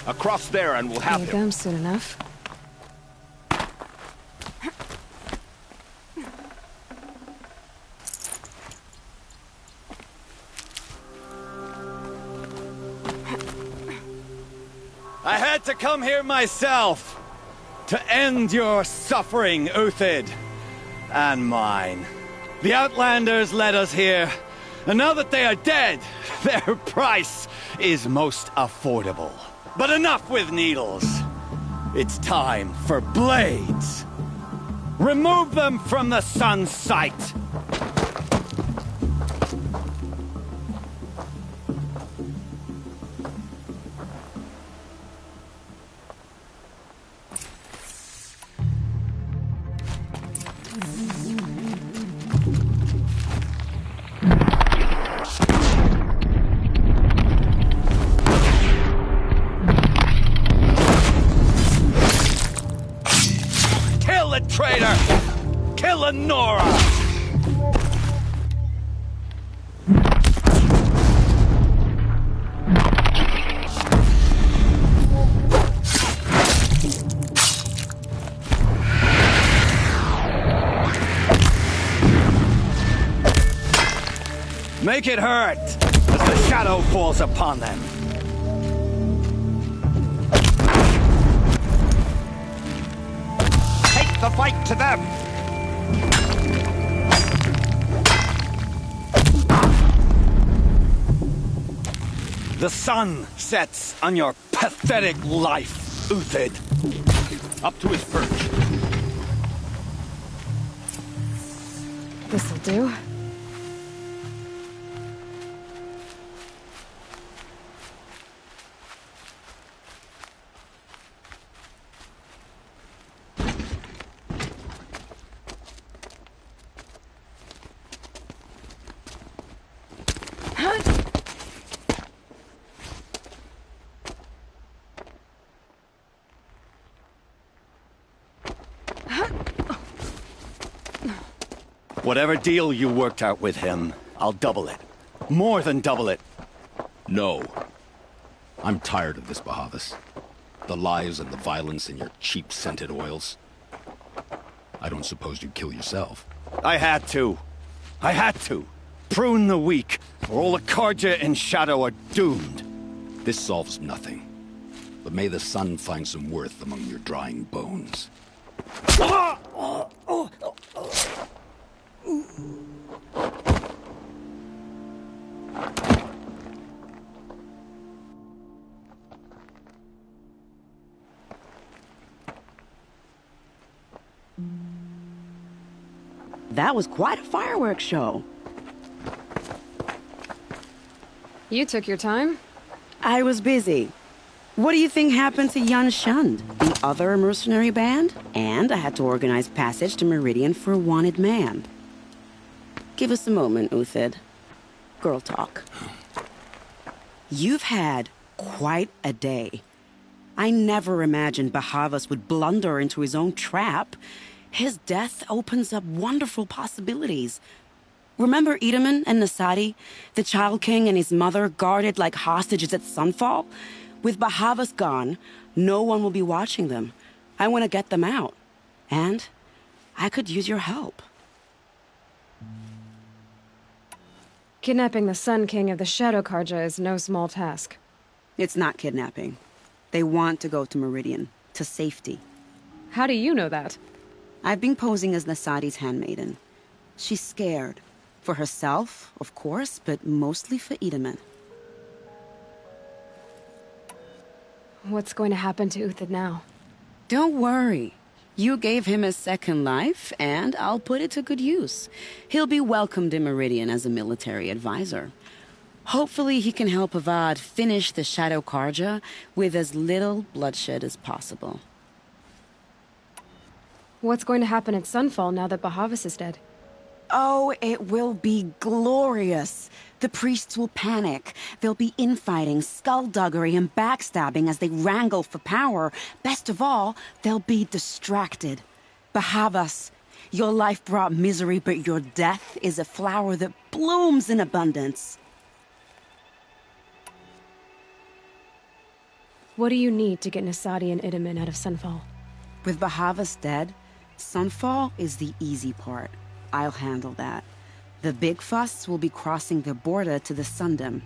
Across there and we'll have Need him. them soon enough. I had to come here myself to end your suffering, Uthid, and mine. The Outlanders led us here, and now that they are dead, their price is most affordable. But enough with needles. It's time for blades. Remove them from the sun's sight. Traitor! Kill Lenora! Make it hurt as the shadow falls upon them. The fight to them! The sun sets on your pathetic life, Uthid. Up to his perch. This'll do. Whatever deal you worked out with him, I'll double it. More than double it. No. I'm tired of this, Bahavas. The lies and the violence and your cheap scented oils. I don't suppose you'd kill yourself. I had to. I had to. Prune the weak, or all the Karja in Shadow are doomed. This solves nothing. But may the sun find some worth among your drying bones. That was quite a fireworks show. You took your time? I was busy. What do you think happened to Jan Shund, the other mercenary band? And I had to organize passage to Meridian for a wanted man. Give us a moment, Uthid. Girl talk. You've had quite a day. I never imagined Bahavas would blunder into his own trap. His death opens up wonderful possibilities. Remember Edaman and Nasadi, the Child King and his mother guarded like hostages at Sunfall? With Bahavas gone, no one will be watching them. I want to get them out. And I could use your help. Kidnapping the Sun King of the Shadow Karja is no small task. It's not kidnapping. They want to go to Meridian, to safety. How do you know that? I've been posing as Nasadi's handmaiden. She's scared. For herself, of course, but mostly for Edaman. What's going to happen to Uthid now? Don't worry. You gave him a second life, and I'll put it to good use. He'll be welcomed in Meridian as a military advisor. Hopefully he can help Avad finish the Shadow Karja with as little bloodshed as possible. What's going to happen at Sunfall now that Bahavas is dead? Oh, it will be glorious. The priests will panic. There'll be infighting, skullduggery, and backstabbing as they wrangle for power. Best of all, they'll be distracted. Bahavas, your life brought misery, but your death is a flower that blooms in abundance. What do you need to get Nasadi and Edaman out of Sunfall? With Bahavas dead, Sunfall is the easy part. I'll handle that. The big fuss will be crossing the border to the Sundom.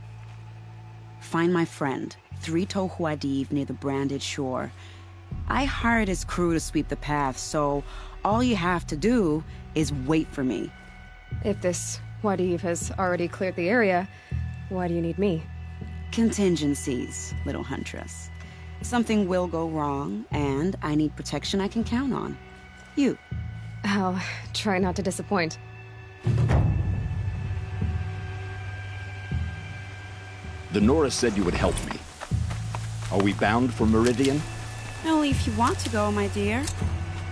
Find my friend, 3-Toe Huadiv, near the branded shore. I hired his crew to sweep the path, so all you have to do is wait for me. If this Huadiv has already cleared the area, why do you need me? Contingencies, little huntress. Something will go wrong, and I need protection I can count on. You. I'll try not to disappoint. The Nora said you would help me. Are we bound for Meridian? Only if you want to go, my dear.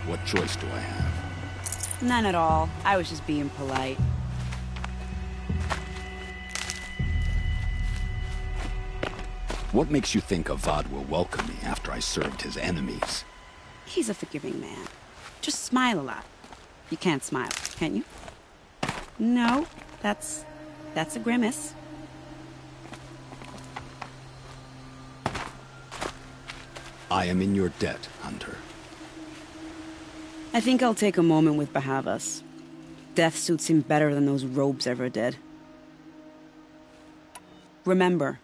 What choice do I have? None at all. I was just being polite. What makes you think Avad will welcome me after I served his enemies? He's a forgiving man. Just smile a lot. You can't smile, can you? No, that's a grimace. I am in your debt, Hunter. I think I'll take a moment with Bahavas. Death suits him better than those robes ever did. Remember,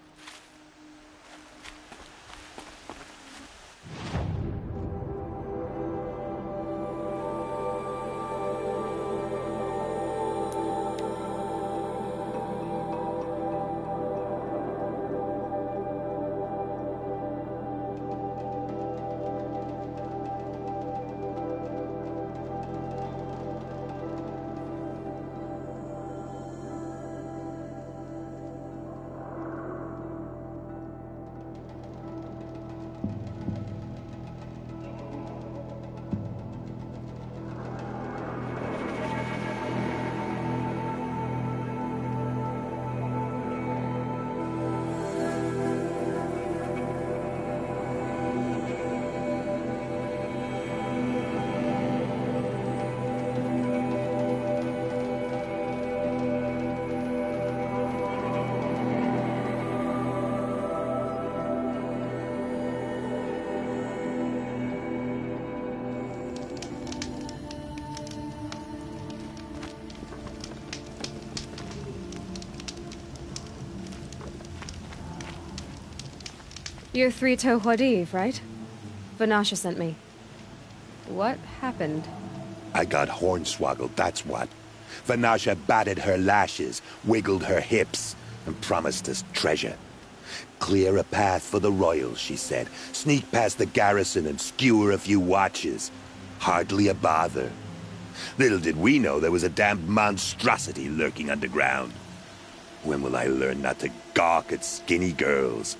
You're 3-Toe Huadiv, right? Vanasha sent me. What happened? I got hornswoggled, that's what. Vanasha batted her lashes, wiggled her hips, and promised us treasure. Clear a path for the royals, she said. Sneak past the garrison and skewer a few watches. Hardly a bother. Little did we know there was a damned monstrosity lurking underground. When will I learn not to gawk at skinny girls?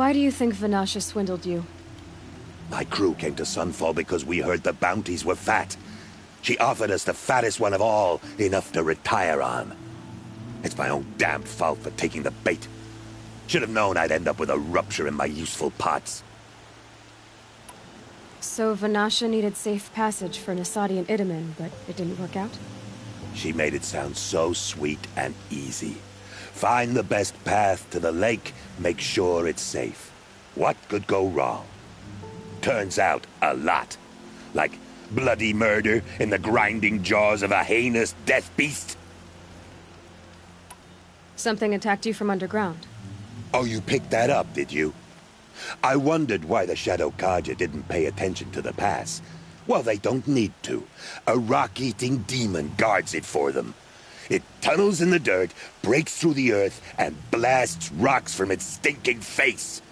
Why do you think Vanasha swindled you? My crew came to Sunfall because we heard the bounties were fat. She offered us the fattest one of all, enough to retire on. It's my own damned fault for taking the bait. Should have known I'd end up with a rupture in my useful parts. So Vanasha needed safe passage for Nasadi and Itamen, but it didn't work out? She made it sound so sweet and easy. Find the best path to the lake, make sure it's safe. What could go wrong? Turns out, a lot. Like bloody murder in the grinding jaws of a heinous death beast. Something attacked you from underground. Oh, you picked that up, did you? I wondered why the Shadow Kaja didn't pay attention to the pass. Well, they don't need to. A rock-eating demon guards it for them. It tunnels in the dirt, breaks through the earth, and blasts rocks from its stinking face.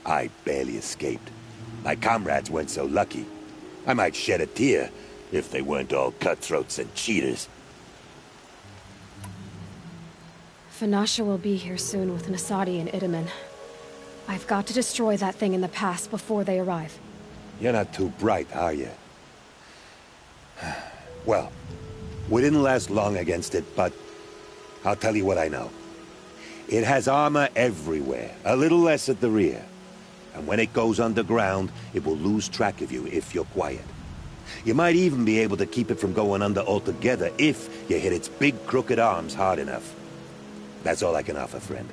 I barely escaped. My comrades weren't so lucky. I might shed a tear if they weren't all cutthroats and cheaters. Vanasha will be here soon with Nasadi and Itamen. I've got to destroy that thing in the pass before they arrive. You're not too bright, are you? Well, we didn't last long against it, but I'll tell you what I know. It has armor everywhere, a little less at the rear. And when it goes underground, it will lose track of you if you're quiet. You might even be able to keep it from going under altogether if you hit its big crooked arms hard enough. That's all I can offer, friend.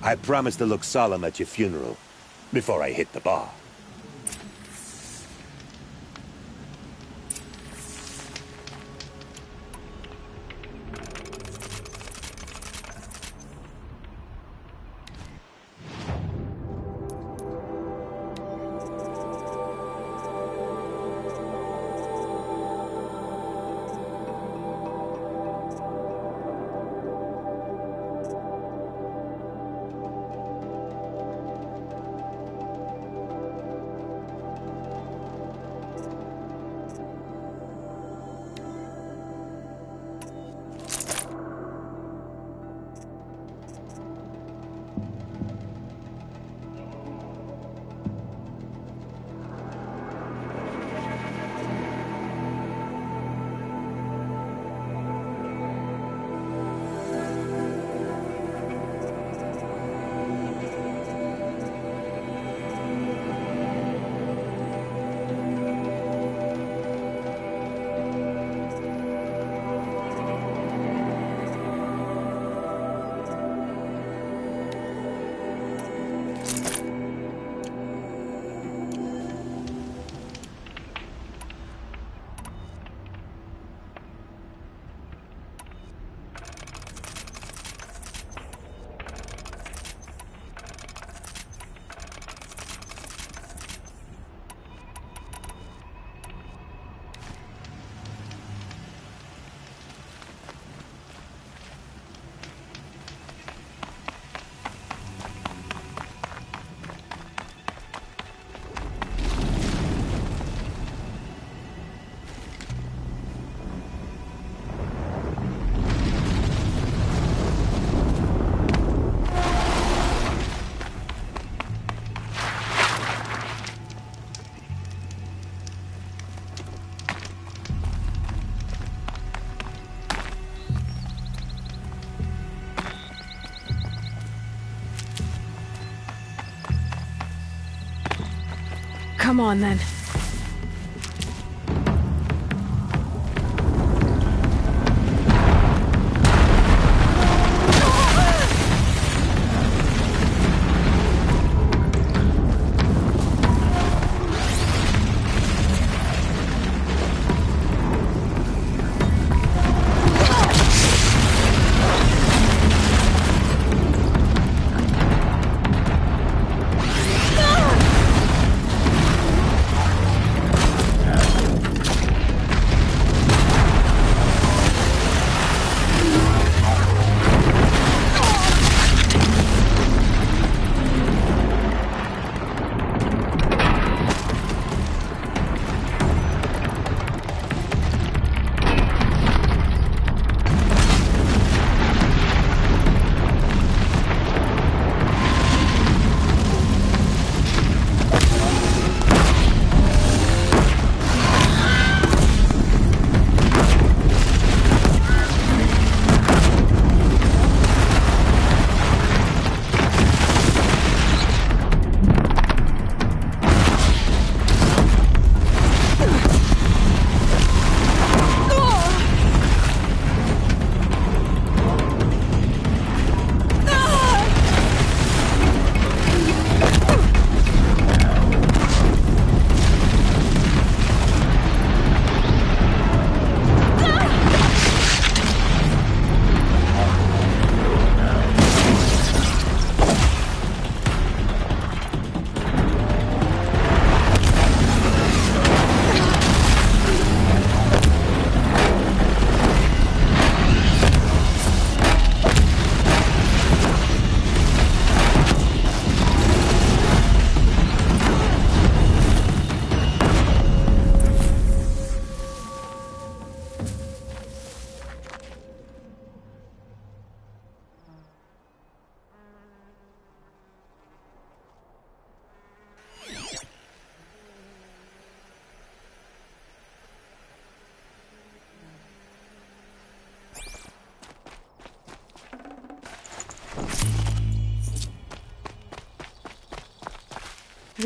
I promise to look solemn at your funeral before I hit the bar. Come on, then.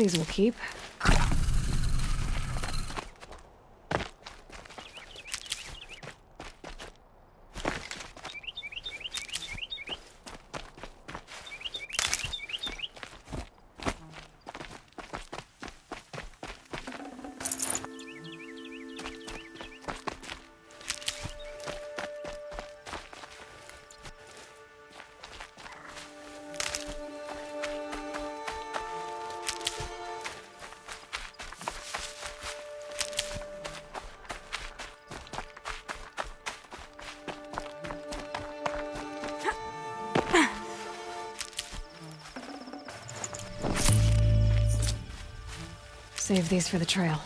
these will keep. Save these for the trail.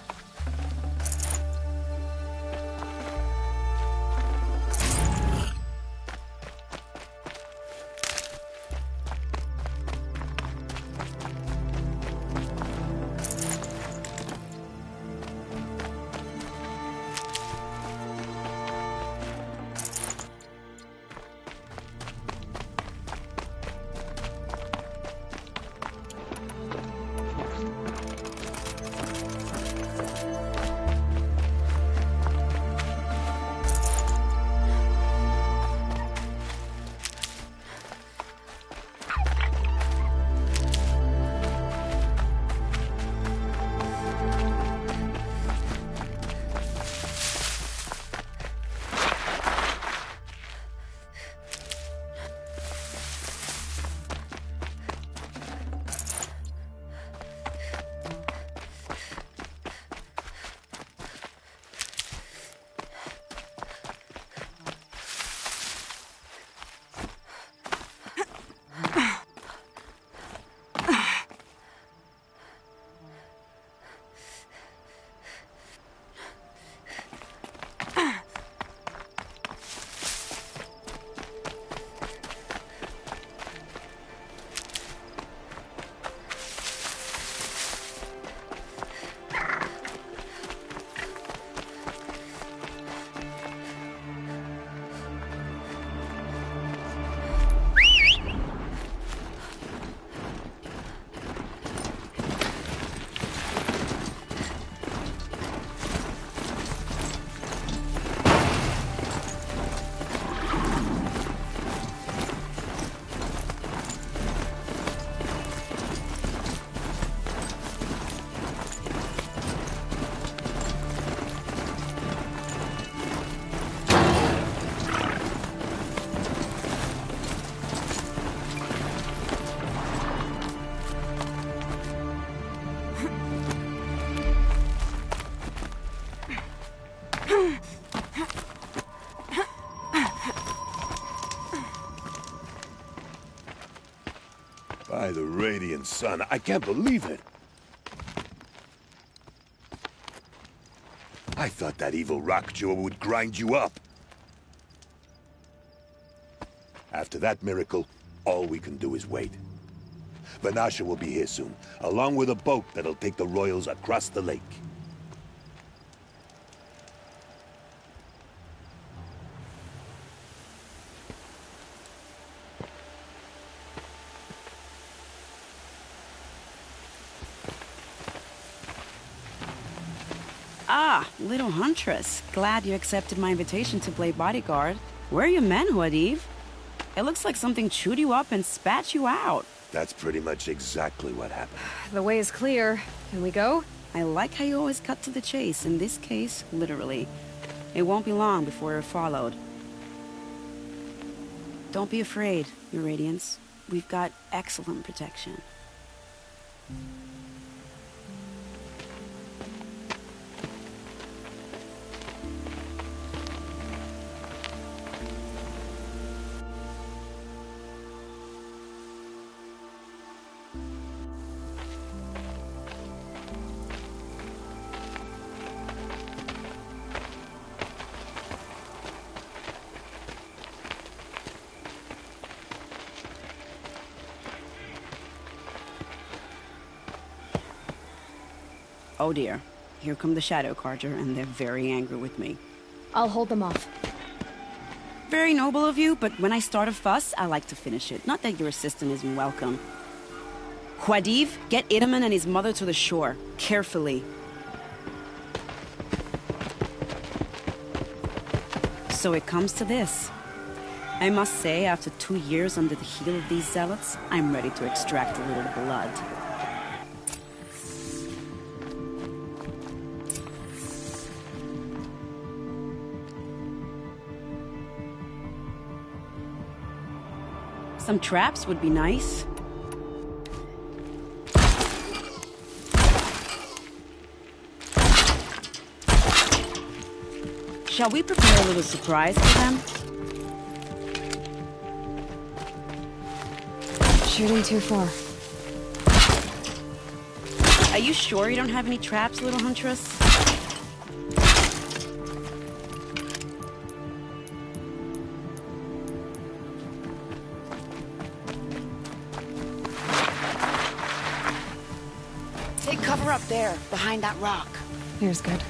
By the radiant sun, I can't believe it. I thought that evil rock jewel would grind you up. After that miracle, all we can do is wait. Vanasha will be here soon, along with a boat that'll take the royals across the lake. Ah, little huntress. Glad you accepted my invitation to play bodyguard. Where are your manhood, Eve? It looks like something chewed you up and spat you out. That's pretty much exactly what happened. The way is clear. Can we go? I like how you always cut to the chase. In this case, literally. It won't be long before you're followed. Don't be afraid, Your Radiance. We've got excellent protection. Oh dear. Here come the Shadow Carter, and they're very angry with me. I'll hold them off. Very noble of you, but when I start a fuss, I like to finish it. Not that your assistant isn't welcome. Huadiv, get Itaman and his mother to the shore. Carefully. So it comes to this. I must say, after 2 years under the heel of these zealots, I'm ready to extract a little blood. Some traps would be nice. Shall we prepare a little surprise for them? Shooting too far. Are you sure you don't have any traps, little huntress? Take cover up there, behind that rock. Here's good.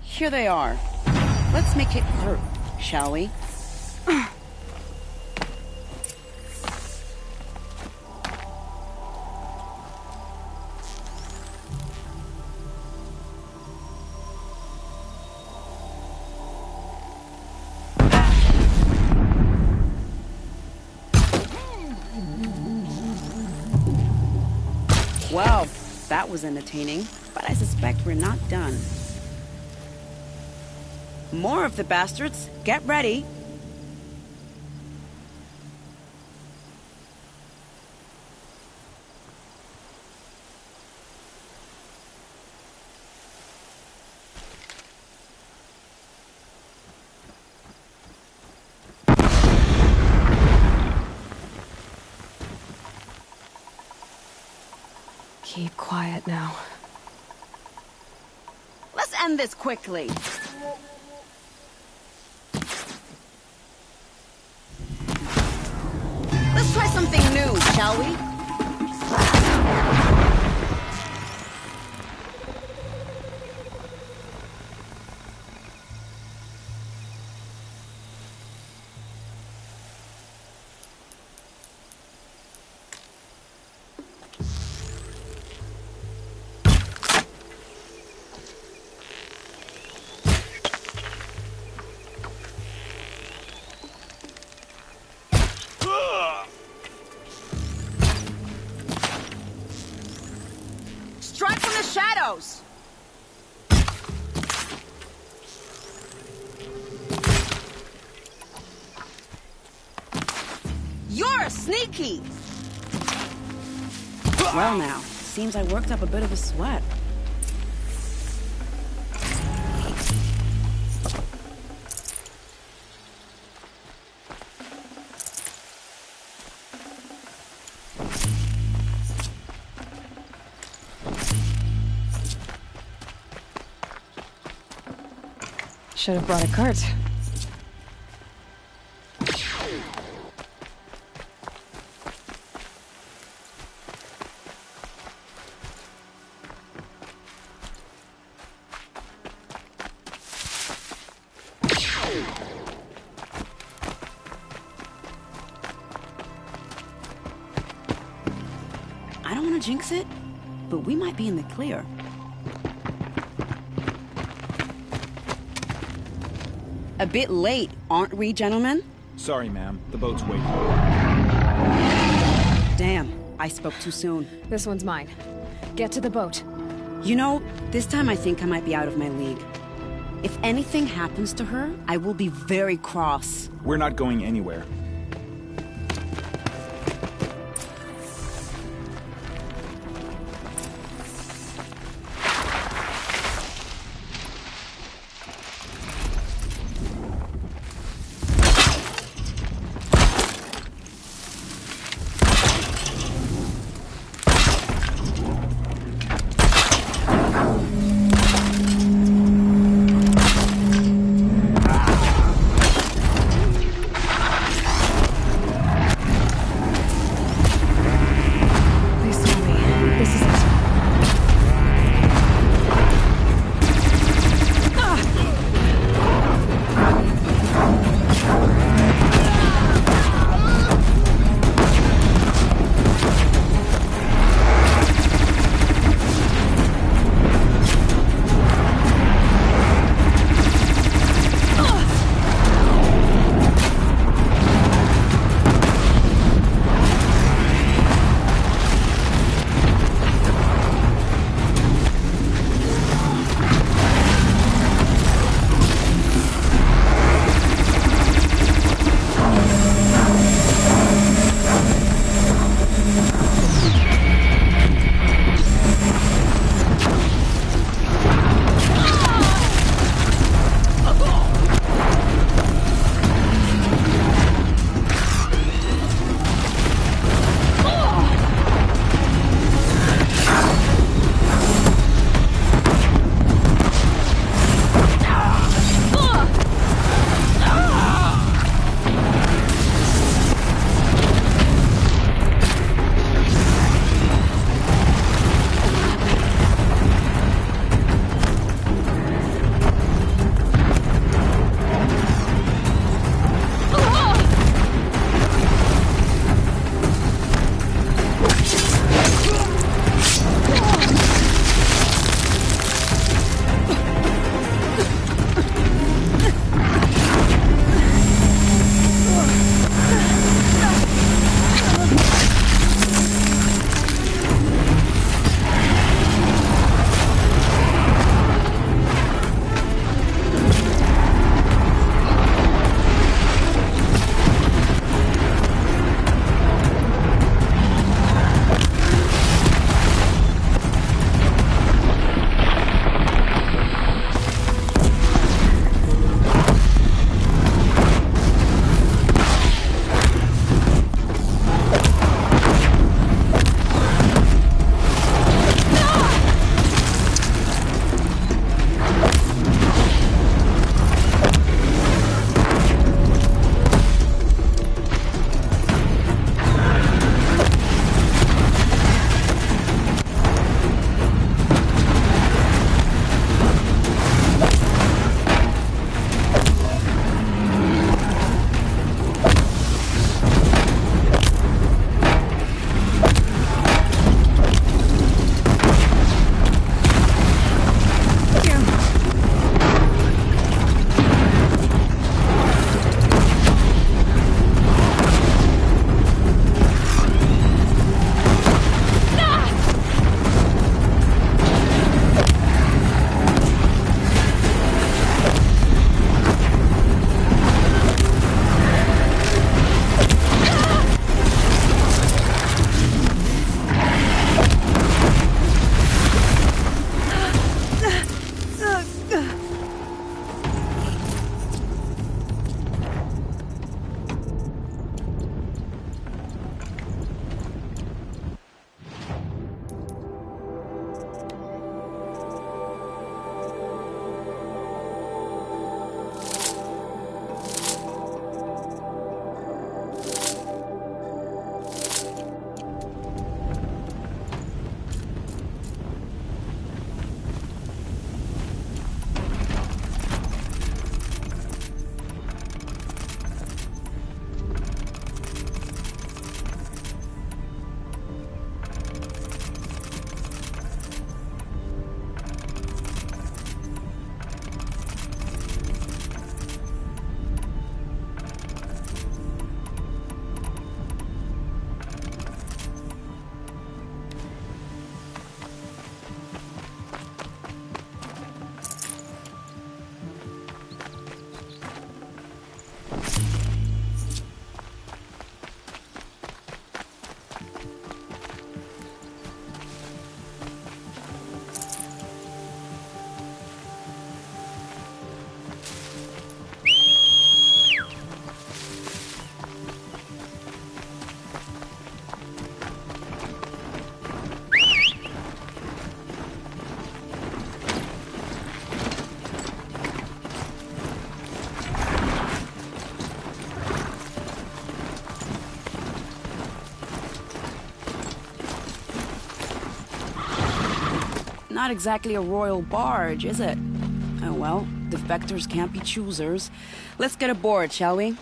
Here they are. Let's make it hurt, shall we? Well, that was entertaining, but I suspect we're not done. More of the bastards. Get ready. Keep quiet now. Let's end this quickly. Let's try something new, shall we? Strike from the shadows! You're sneaky! Well now, seems I worked up a bit of a sweat. Should have brought a cart. I don't want to jinx it, but we might be in the clear. A bit late, aren't we, gentlemen? Sorry, ma'am. The boat's waiting. Damn, I spoke too soon. This one's mine. Get to the boat. You know, this time I think I might be out of my league. If anything happens to her, I will be very cross. We're not going anywhere. Not exactly a royal barge, is it? Oh well, defectors can't be choosers. Let's get aboard, shall we?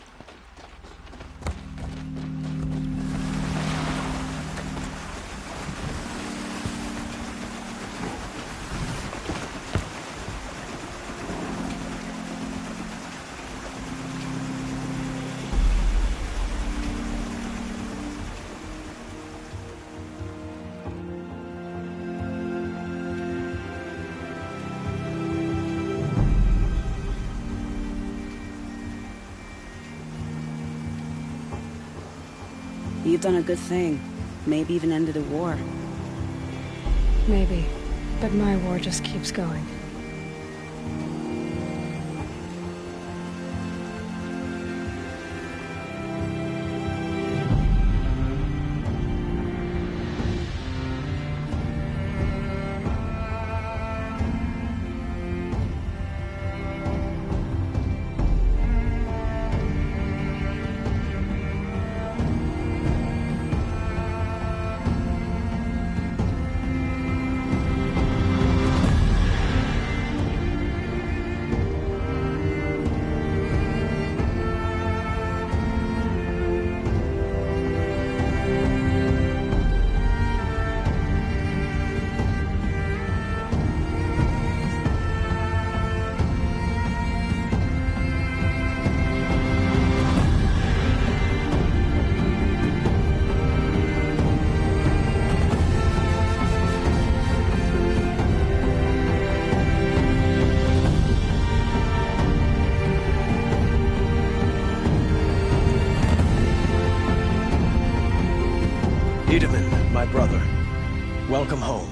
You've done a good thing. Maybe even ended a war. Maybe. But my war just keeps going. My brother, welcome home.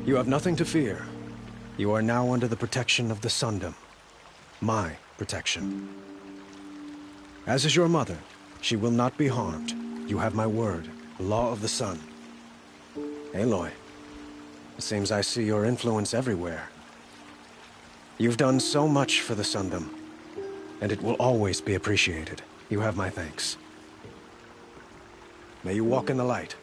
You have nothing to fear. You are now under the protection of the Sundom. My protection. As is your mother, she will not be harmed. You have my word, the law of the sun. Aloy, it seems I see your influence everywhere. You've done so much for the Sundom, and it will always be appreciated. You have my thanks. May you walk in the light.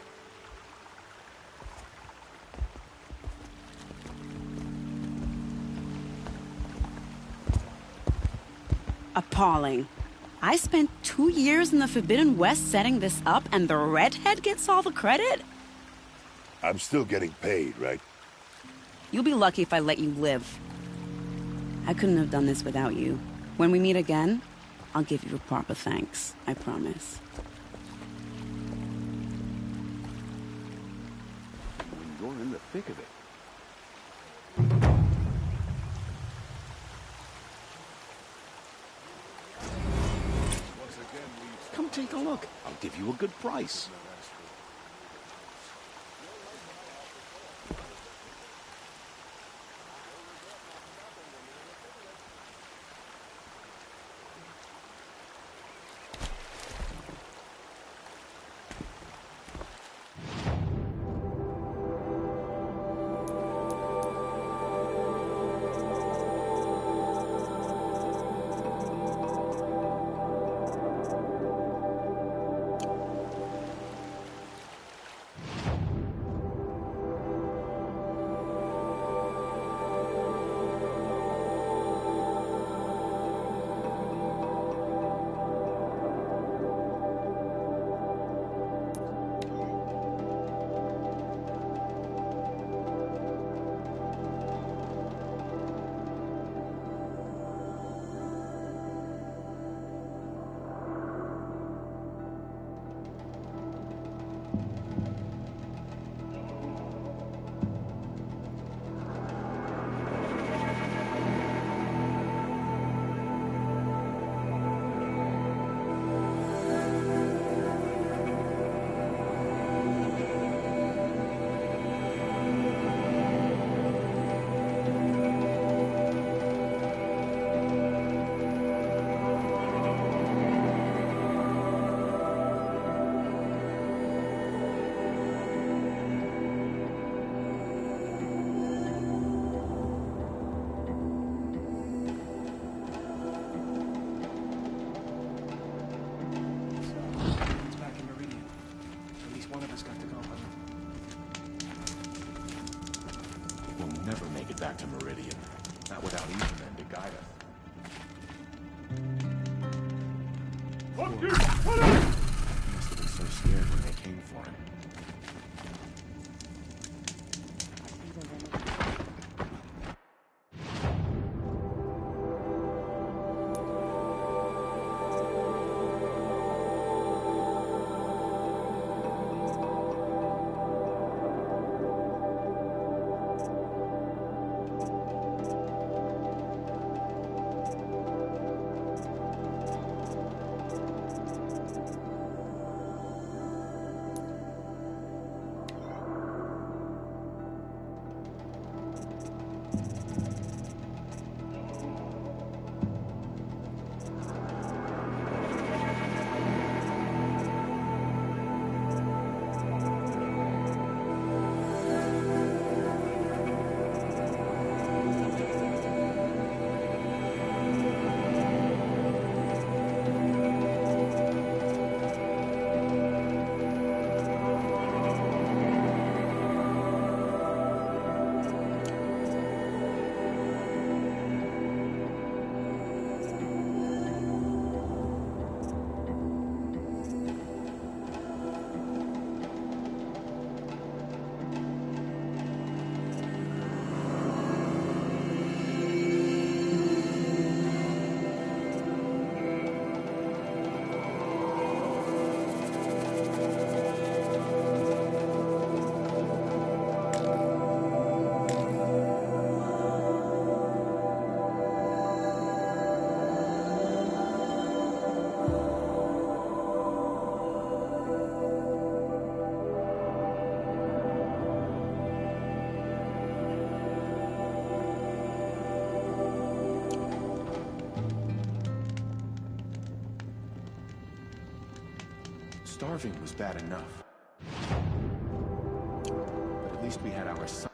Appalling. I spent 2 years in the Forbidden West setting this up, and the redhead gets all the credit? I'm still getting paid, right? You'll be lucky if I let you live. I couldn't have done this without you. When we meet again, I'll give you a proper thanks. I promise. You're in the thick of it. Come take a look. I'll give you a good price. He must have been so scared when they came for him. Starving was bad enough. But at least we had our son.